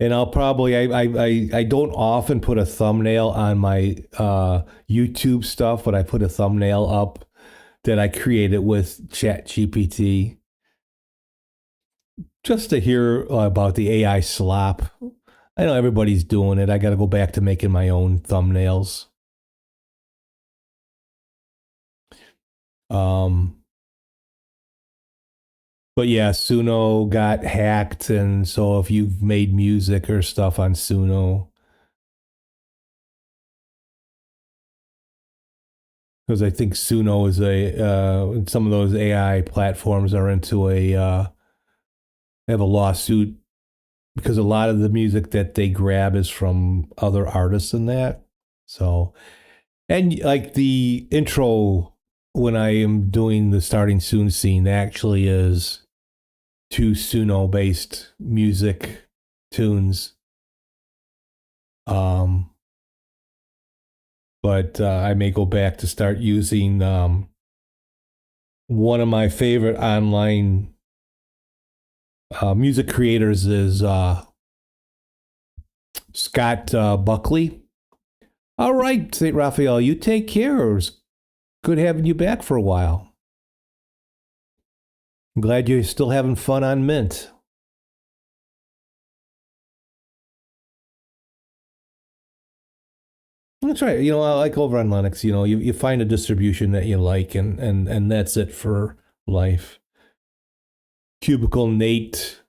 And I'll probably I don't often put a thumbnail on my YouTube stuff, but I put a thumbnail up that I created with ChatGPT just to hear about the AI slop. I know everybody's doing it. I got to go back to making my own thumbnails. But yeah, Suno got hacked, and so if you've made music or stuff on Suno, because I think Suno is some of those AI platforms are into have a lawsuit because a lot of the music that they grab is from other artists and that. So, and like the intro when I am doing the starting soon scene actually is two Suno based music tunes. But I may go back to start using one of my favorite online music creators is Scott Buckley. All right, St. Raphael, you take care. It was good having you back for a while. I'm glad you're still having fun on Mint. That's right. I like over on Linux, you find a distribution that you like, and that's it for life. Cubicle Nate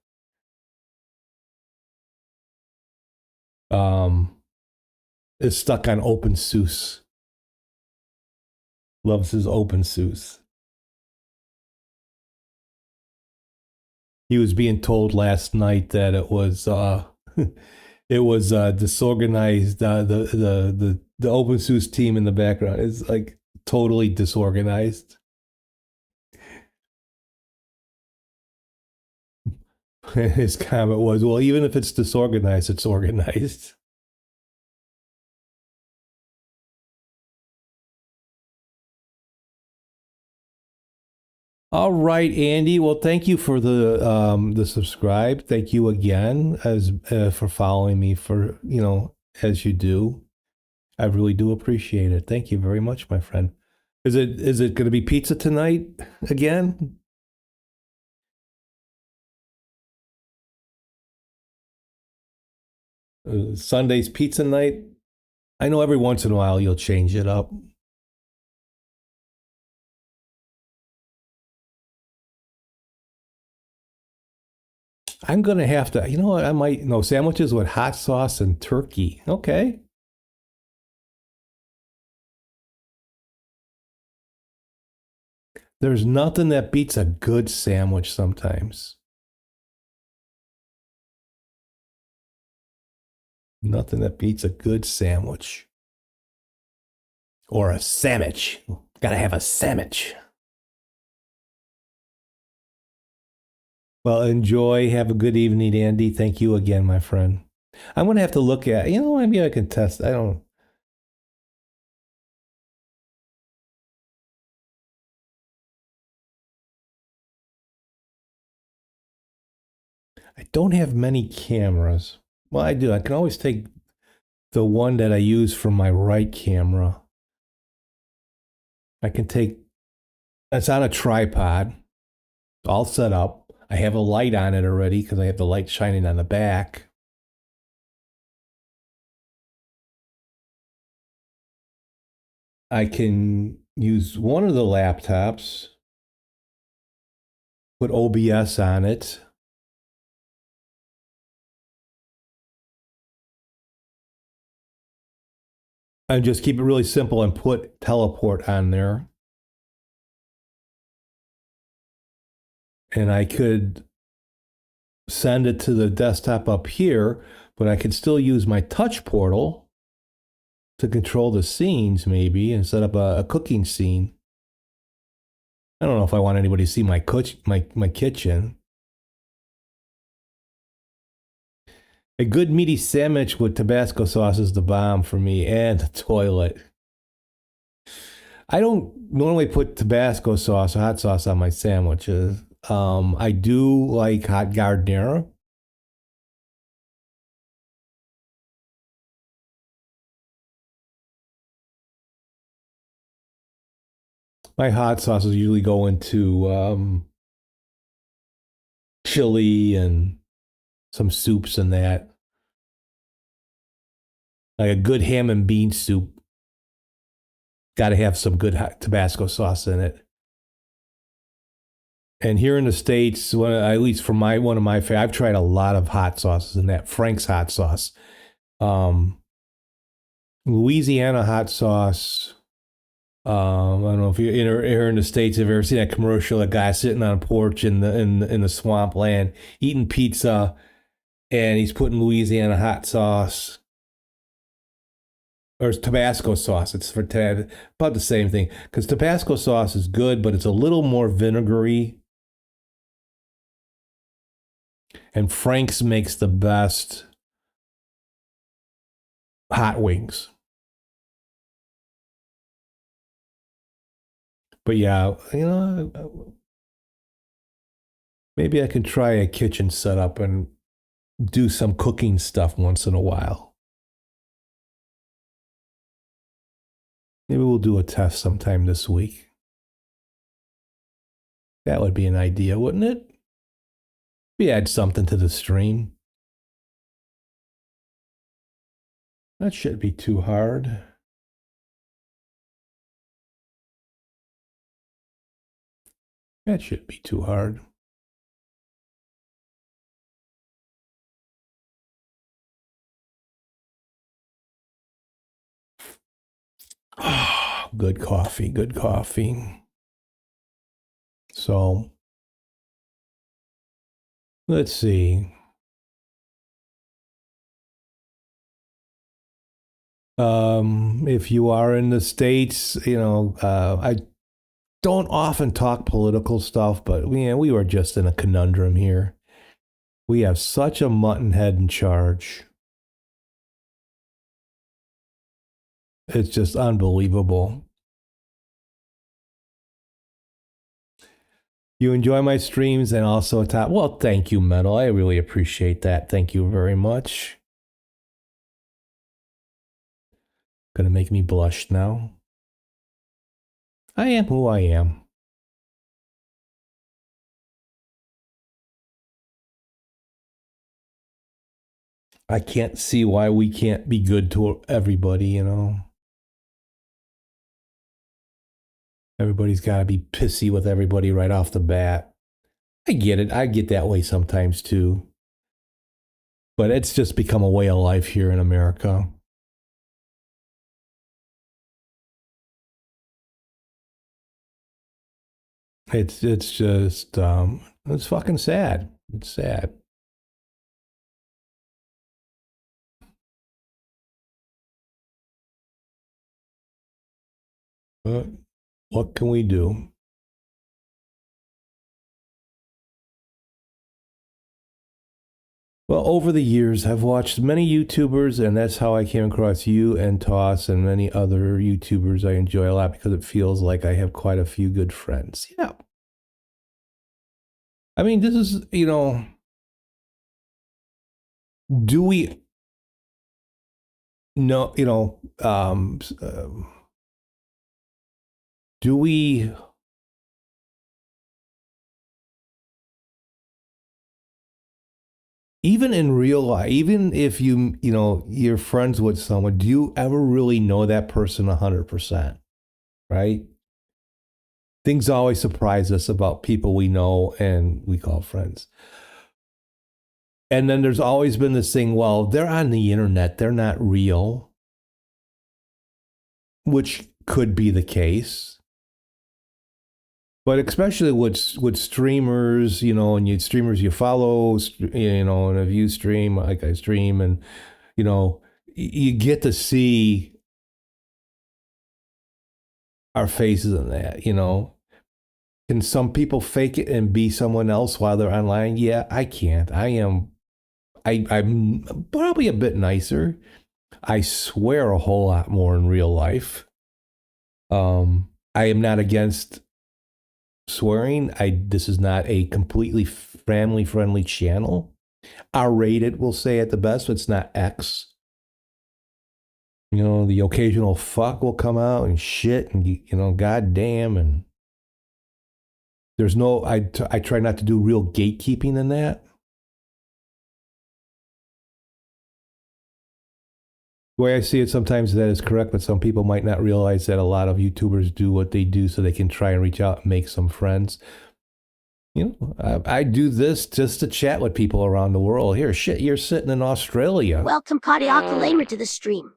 is stuck on OpenSUSE. Loves his OpenSUSE. He was being told last night that it was it was disorganized. The OpenSUSE team in the background is like totally disorganized. His comment was, well, even if it's disorganized, it's organized. All right, Andy. Well, thank you for the subscribe. Thank you again as for following me for as you do. I really do appreciate it. Thank you very much, my friend. Is it going to be pizza tonight again? Sunday's pizza night. I know every once in a while you'll change it up. I'm going to have to, what, I might, no, sandwiches with hot sauce and turkey. Okay. There's nothing that beats a good sandwich sometimes. Nothing that beats a good sandwich. Or a sandwich. Gotta have a sandwich. Well, enjoy. Have a good evening, Andy. Thank you again, my friend. I'm going to have to look at, maybe I can test. I don't have many cameras. Well, I do. I can always take the one that I use for my right camera. I can take, it's on a tripod, all set up. I have a light on it already because I have the light shining on the back. I can use one of the laptops, put OBS on it. And just keep it really simple and put teleport on there. And I could send it to the desktop up here, but I could still use my touch portal to control the scenes maybe and set up a cooking scene. I don't know if I want anybody to see my kitchen. A good meaty sandwich with Tabasco sauce is the bomb for me, and the toilet. I don't normally put Tabasco sauce or hot sauce on my sandwiches. I do like hot giardiniera. My hot sauces usually go into chili and some soups and that. Like a good ham and bean soup. Got to have some good hot Tabasco sauce in it. And here in the States, at least for one of my favorites, I've tried a lot of hot sauces in that. Frank's hot sauce. Louisiana hot sauce. I don't know if you're here in the States, have you ever seen that commercial? A guy sitting on a porch in the swampland eating pizza, and he's putting Louisiana hot sauce or Tabasco sauce. It's for about the same thing because Tabasco sauce is good, but it's a little more vinegary. And Frank's makes the best hot wings. But yeah, maybe I can try a kitchen setup and do some cooking stuff once in a while. Maybe we'll do a test sometime this week. That would be an idea, wouldn't it? We add something to the stream. That shouldn't be too hard. That shouldn't be too hard. Oh, good coffee, good coffee. So, let's see. If you are in the States, I don't often talk political stuff, but we were just in a conundrum here. We have such a muttonhead in charge. It's just unbelievable. You enjoy my streams and also well, thank you, Metal. I really appreciate that. Thank you very much. Gonna make me blush now. I am who I am. I can't see why we can't be good to everybody, Everybody's got to be pissy with everybody right off the bat. I get it. I get that way sometimes too. But it's just become a way of life here in America. It's just it's fucking sad. It's sad. But what can we do? Well, over the years, I've watched many YouTubers, and that's how I came across you and Toss and many other YouTubers I enjoy a lot because it feels like I have quite a few good friends. Yeah. I mean, this is, do we know, do we even in real life, even if you're friends with someone, do you ever really know that person 100%? Right? Things always surprise us about people we know and we call friends. And then there's always been this thing, well, they're on the internet, they're not real, which could be the case. But especially with streamers, and streamers you follow, and if you stream, like I stream, and, you get to see our faces in that, Can some people fake it and be someone else while they're online? Yeah, I can't. I'm probably a bit nicer. I swear a whole lot more in real life. I am not against swearing. This is not a completely family-friendly channel. R-rated, we'll say at the best, but it's not X. The occasional fuck will come out and shit and, goddamn, and there's no, I try not to do real gatekeeping in that. The way I see it, sometimes that is correct, but some people might not realize that a lot of YouTubers do what they do so they can try and reach out and make some friends. I do this just to chat with people around the world. Here, shit, you're sitting in Australia. Welcome, Kadiaka Lamer, to the stream.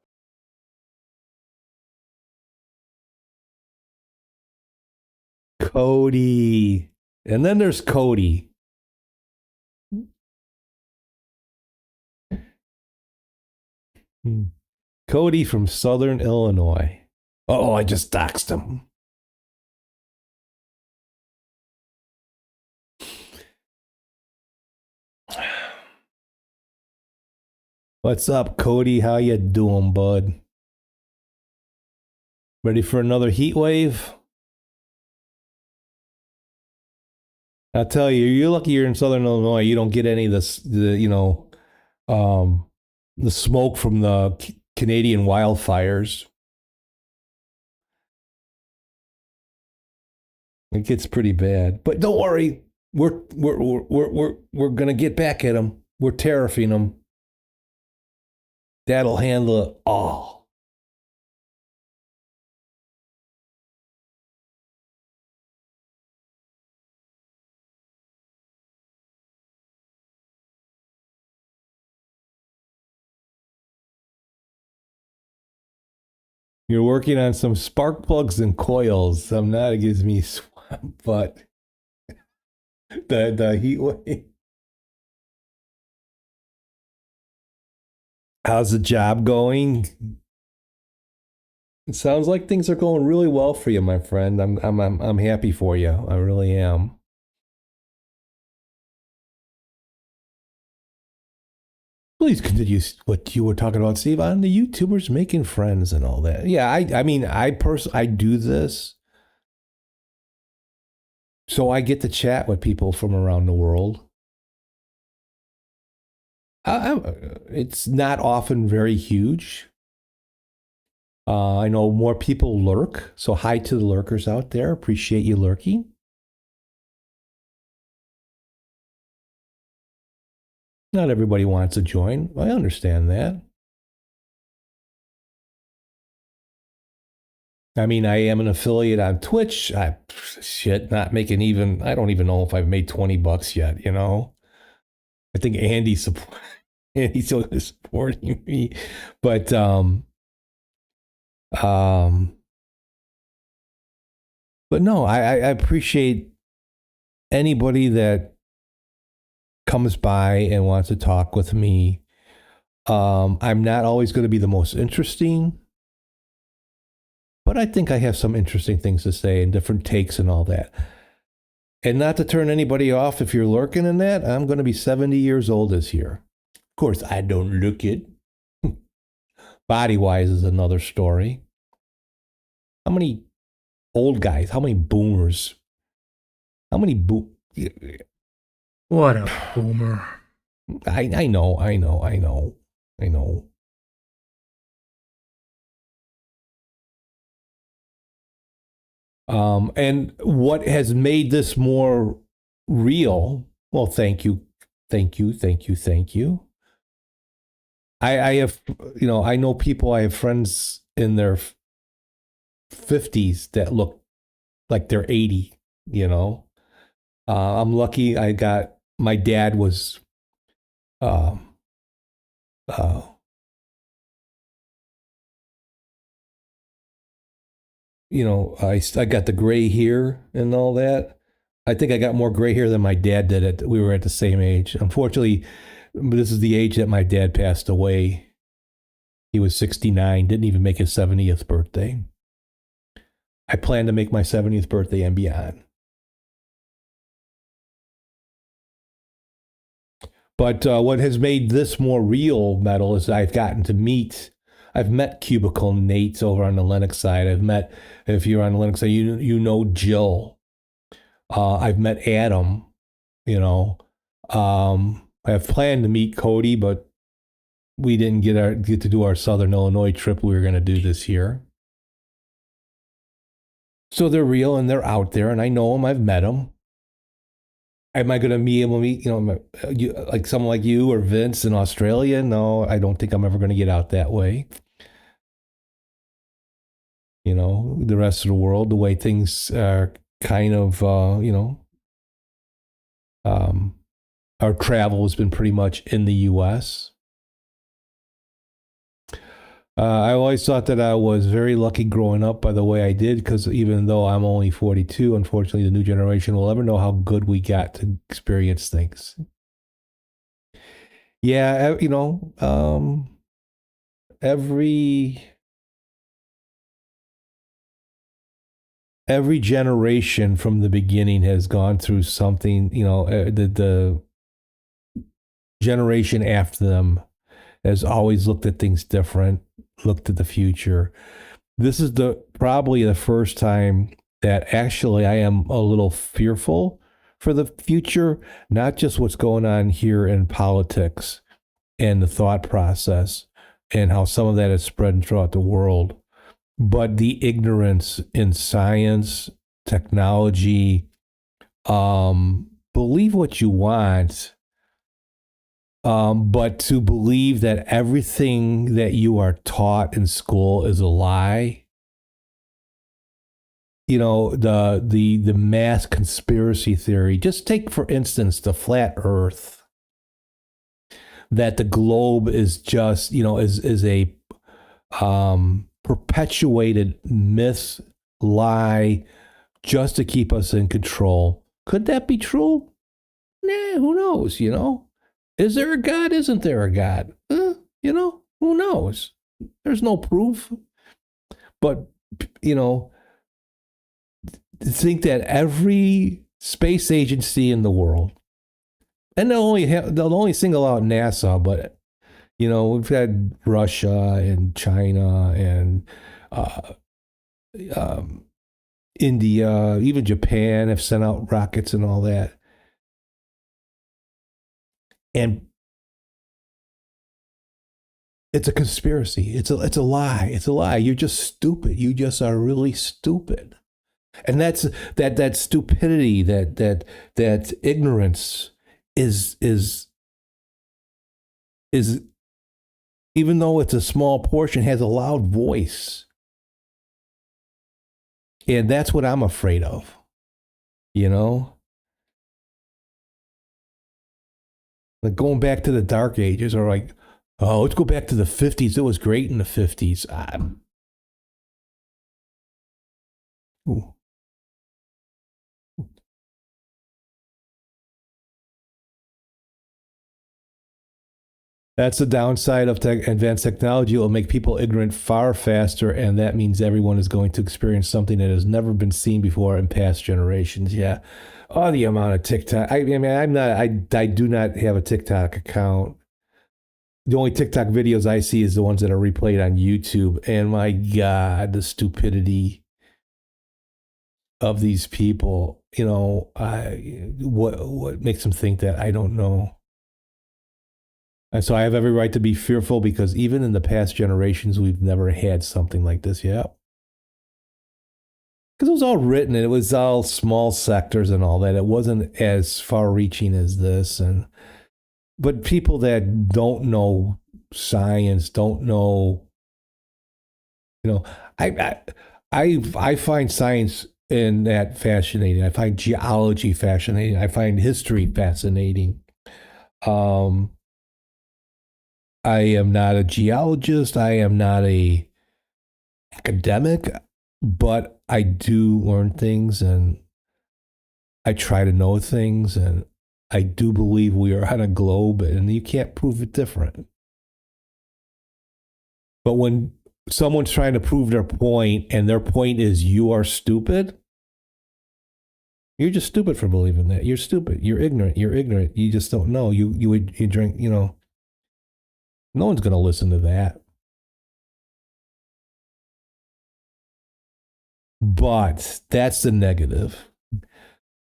Cody. And then there's Cody. Cody from Southern Illinois. Oh, I just doxed him. What's up, Cody? How you doing, bud? Ready for another heat wave? I tell you, you're lucky you're in Southern Illinois. You don't get any of this, the smoke from the Canadian wildfires. It gets pretty bad, but don't worry. We're gonna get back at them. We're tariffing them. That'll handle it all. You're working on some spark plugs and coils. I'm not against me swamp, but the heat wave. How's the job going? It sounds like things are going really well for you, my friend. I'm happy for you. I really am. Please continue what you were talking about, Steve, on the YouTubers making friends and all that. Yeah, I mean, I do this so I get to chat with people from around the world. It's not often very huge. I know more people lurk, so hi to the lurkers out there. Appreciate you lurking. Not everybody wants to join. I understand that. I mean, I am an affiliate on Twitch. Not making even, I don't even know if I've made $20 yet, I think Andy's still supporting me. But no, I appreciate anybody that comes by and wants to talk with me. I'm not always going to be the most interesting, but I think I have some interesting things to say and different takes and all that. And not to turn anybody off if you're lurking in that, I'm going to be 70 years old this year. Of course, I don't look it. Body-wise is another story. How many old guys, how many boomers, how many What a boomer. I know, I know, I know, I know. And what has made this more real? Well, thank you, thank you, thank you, thank you. I have, I know people. I have friends in their 50s that look like they're 80. I'm lucky. I got my dad was, um, uh, I got the gray hair and all that. I think I got more gray hair than my dad did. We were at the same age. Unfortunately, this is the age that my dad passed away. He was 69, didn't even make his 70th birthday. I plan to make my 70th birthday and beyond. But what has made this more real, Metal, is I've met Cubicle Nates over on the Linux side. If you're on the Linux side, you know Jill. I've met Adam, I have planned to meet Cody, but we didn't get to do our Southern Illinois trip we were going to do this year. So they're real and they're out there, and I know them. I've met them. Am I going to be able to meet, like someone like you or Vince in Australia? No, I don't think I'm ever going to get out that way. The rest of the world, the way things are kind of, our travel has been pretty much in the U.S. I always thought that I was very lucky growing up by the way I did, because even though I'm only 42, unfortunately, the new generation will never know how good we got to experience things. Yeah, every generation from the beginning has gone through something. The generation after them has always looked at things different, looked at the future. This is probably the first time that actually I am a little fearful for the future, not just what's going on here in politics and the thought process and how some of that is spread throughout the world, but the ignorance in science, technology. Believe what you want, but to believe that everything that you are taught in school is a lie. The mass conspiracy theory. Just take, for instance, the flat Earth. That the globe is just, is a perpetuated myth, lie, just to keep us in control. Could that be true? Nah, who knows, Is there a God? Isn't there a God? Who knows? There's no proof. But, to think that every space agency in the world, and they'll only single out NASA, but, we've had Russia and China and India, even Japan have sent out rockets and all that. And it's a conspiracy. It's a lie. It's a lie. You're just stupid. You just are really stupid. And that's that stupidity, that ignorance is even though it's a small portion, has a loud voice. And that's what I'm afraid of. Like going back to the dark ages, or like, oh, let's go back to the 50s. It was great in the 50s. Ooh. That's the downside of advanced technology. It will make people ignorant far faster, and that means everyone is going to experience something that has never been seen before in past generations. Yeah. Oh, the amount of TikTok. I do not have a TikTok account. The only TikTok videos I see is the ones that are replayed on YouTube. And my God, the stupidity of these people. What makes them think that? I don't know. And so I have every right to be fearful because even in the past generations, we've never had something like this yet. Because it was all written and it was all small sectors and all that. It wasn't as far reaching as this. But people that don't know science, don't know, I find science in that fascinating. I find geology fascinating. I find history fascinating. I am not a geologist. I am not a academic, but I do learn things and I try to know things. And I do believe we are on a globe and you can't prove it different. But when someone's trying to prove their point and their point is you are stupid, you're just stupid for believing that. You're stupid. You're ignorant. You're ignorant. You just don't know. You drink, no one's going to listen to that. But that's the negative.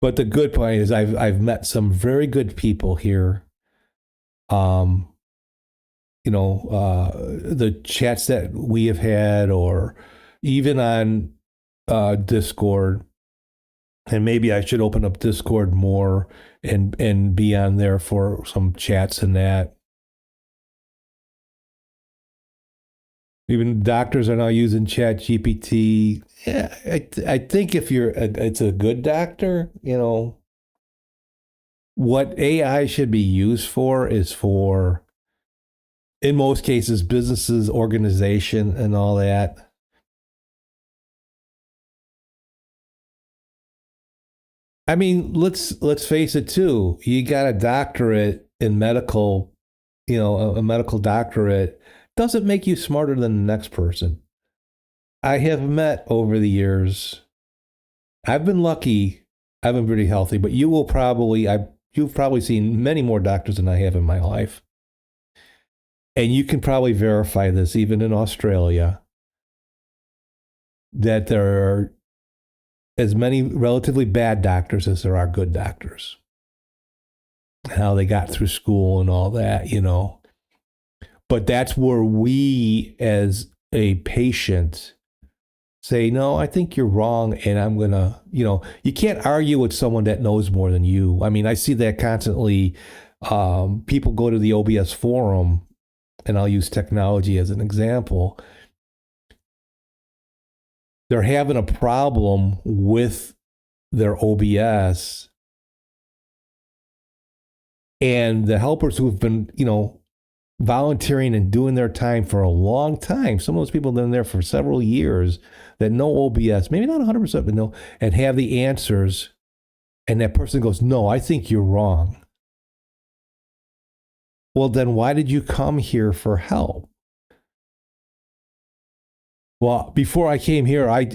But the good point is I've met some very good people here. The chats that we have had, or even on Discord, and maybe I should open up Discord more and be on there for some chats and that. Even doctors are now using Chat GPT. Yeah, I think if it's a good doctor, what AI should be used for is for, in most cases, businesses, organization, and all that. I mean, let's face it too. You got a doctorate in medical, a medical doctorate doesn't make you smarter than the next person. I have met over the years. I've been lucky. I've been pretty healthy, but you've probably seen many more doctors than I have in my life. And you can probably verify this even in Australia, that there are as many relatively bad doctors as there are good doctors. How they got through school and all that, But that's where we, as a patient, say, no, I think you're wrong. And I'm going to, you can't argue with someone that knows more than you. I mean, I see that constantly. People go to the OBS forum, and I'll use technology as an example. They're having a problem with their OBS. And the helpers who've been, volunteering and doing their time for a long time. Some of those people have been there for several years that know OBS, maybe not 100%, but know, and have the answers. And that person goes, no, I think you're wrong. Well, then why did you come here for help? Well, before I came here, I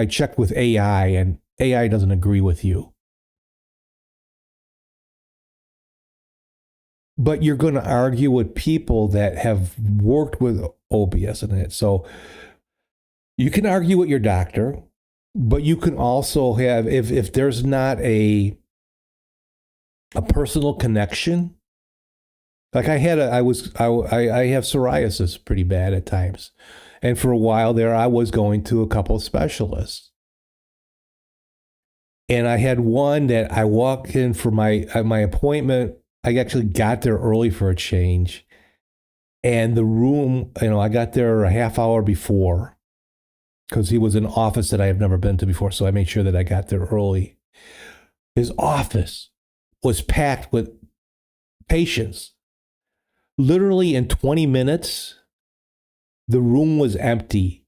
checked with AI, and AI doesn't agree with you. But you're going to argue with people that have worked with OBS in it. So you can argue with your doctor, but you can also have, if there's not a personal connection. Like I have psoriasis pretty bad at times. And for a while there, I was going to a couple of specialists. And I had one that I walked in for my appointment. I actually got there early for a change. And the room, I got there a half hour before because he was in an office that I have never been to before. So I made sure that I got there early. His office was packed with patients. Literally in 20 minutes, the room was empty.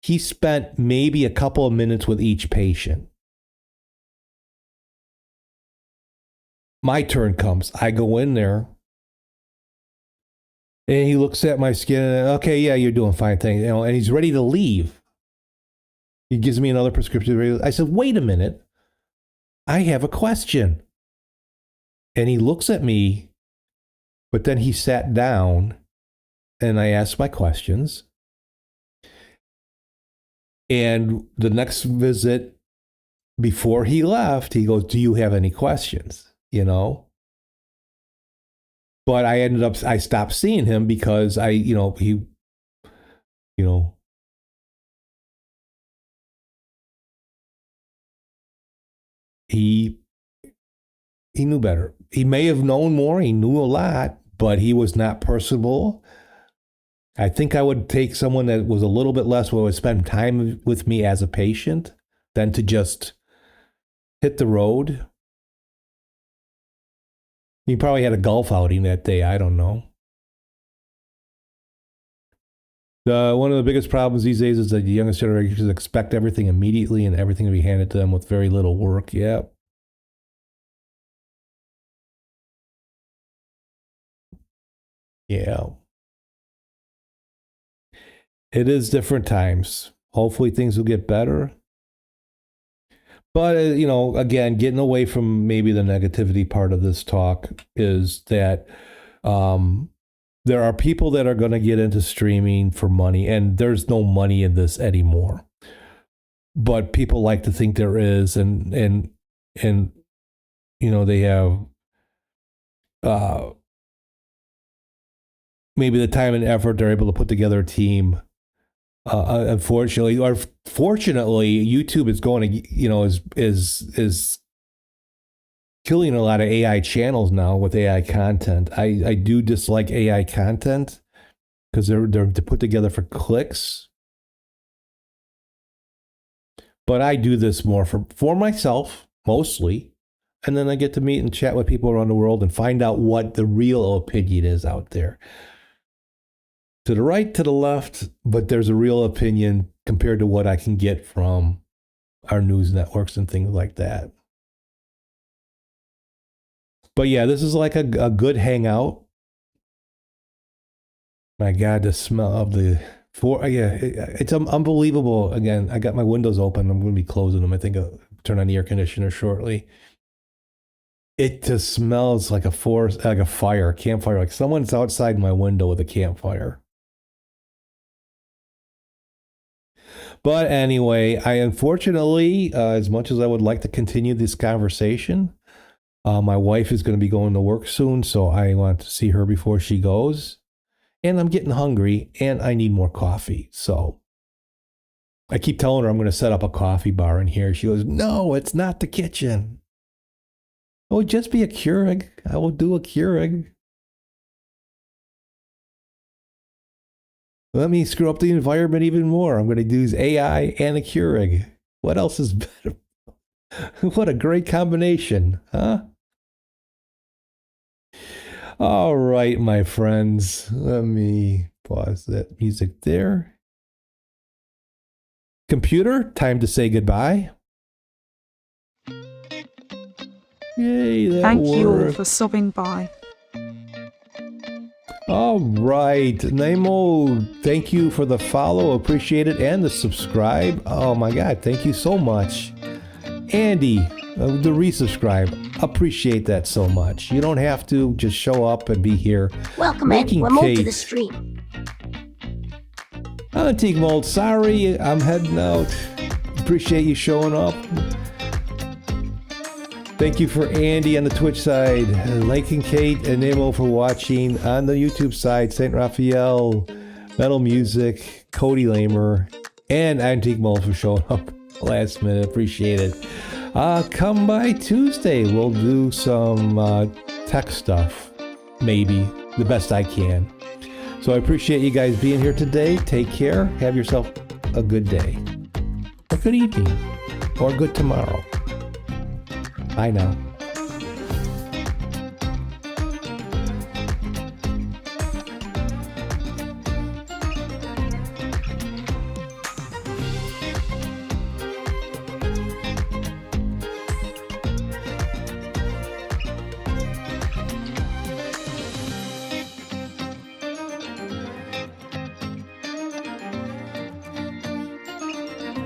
He spent maybe a couple of minutes with each patient. My turn comes. I go in there. And he looks at my skin and, okay, yeah, you're doing fine, thanks. And he's ready to leave. He gives me another prescription. I said, wait a minute. I have a question. And he looks at me, but then he sat down and I asked my questions. And the next visit, before he left, he goes, do you have any questions? But I stopped seeing him because he knew better. He may have known more. He knew a lot, but he was not personable. I think I would take someone that was a little bit less, would spend time with me as a patient than to just hit the road. He probably had a golf outing that day. I don't know. One of the biggest problems these days is that the youngest generations expect everything immediately and everything to be handed to them with very little work. Yep. Yeah. It is different times. Hopefully things will get better. But, again, getting away from maybe the negativity part of this talk is that there are people that are going to get into streaming for money, and there's no money in this anymore. But people like to think there is, and they have maybe the time and effort, they're able to put together a team. Unfortunately, or fortunately, YouTube is going to, is killing a lot of AI channels now with AI content. I do dislike AI content because they're put together for clicks. But I do this more for myself, mostly. And then I get to meet and chat with people around the world and find out what the real opinion is out there. To the right, to the left, but there's a real opinion compared to what I can get from our news networks and things like that. But yeah, this is like a good hangout. My God, the smell of it's unbelievable. Again, I got my windows open. I'm going to be closing them. I think I'll turn on the air conditioner shortly. It just smells like a campfire, like someone's outside my window with a campfire. But anyway, I unfortunately, as much as I would like to continue this conversation, my wife is going to be going to work soon, so I want to see her before she goes. And I'm getting hungry, and I need more coffee. So I keep telling her I'm going to set up a coffee bar in here. She goes, "No, it's not the kitchen. It would just be a Keurig. I will do a Keurig. Let me screw up the environment even more. I'm going to use AI and a Keurig. What else is better? What a great combination, huh?" All right, my friends. Let me pause that music there. Computer, time to say goodbye. Yay, that Thank you all worked. for stopping by. All right, Nemo, thank you for the follow, appreciate it, and the subscribe. Oh my God, thank you so much. Andy, the resubscribe, appreciate that so much. You don't have to just show up and be here. Welcome, Ed. We're moved to the stream. Antique Mold, sorry, I'm heading out. Appreciate you showing up. Thank you for Andy on the Twitch side, Lake and Kate and Nemo for watching on the YouTube side, St. Raphael, Metal Music, Cody Lamer, and Antique Mold for showing up last minute. Appreciate it. Come by Tuesday. We'll do some tech stuff, maybe, the best I can. So I appreciate you guys being here today. Take care. Have yourself a good day, a good evening, or a good tomorrow. Bye now.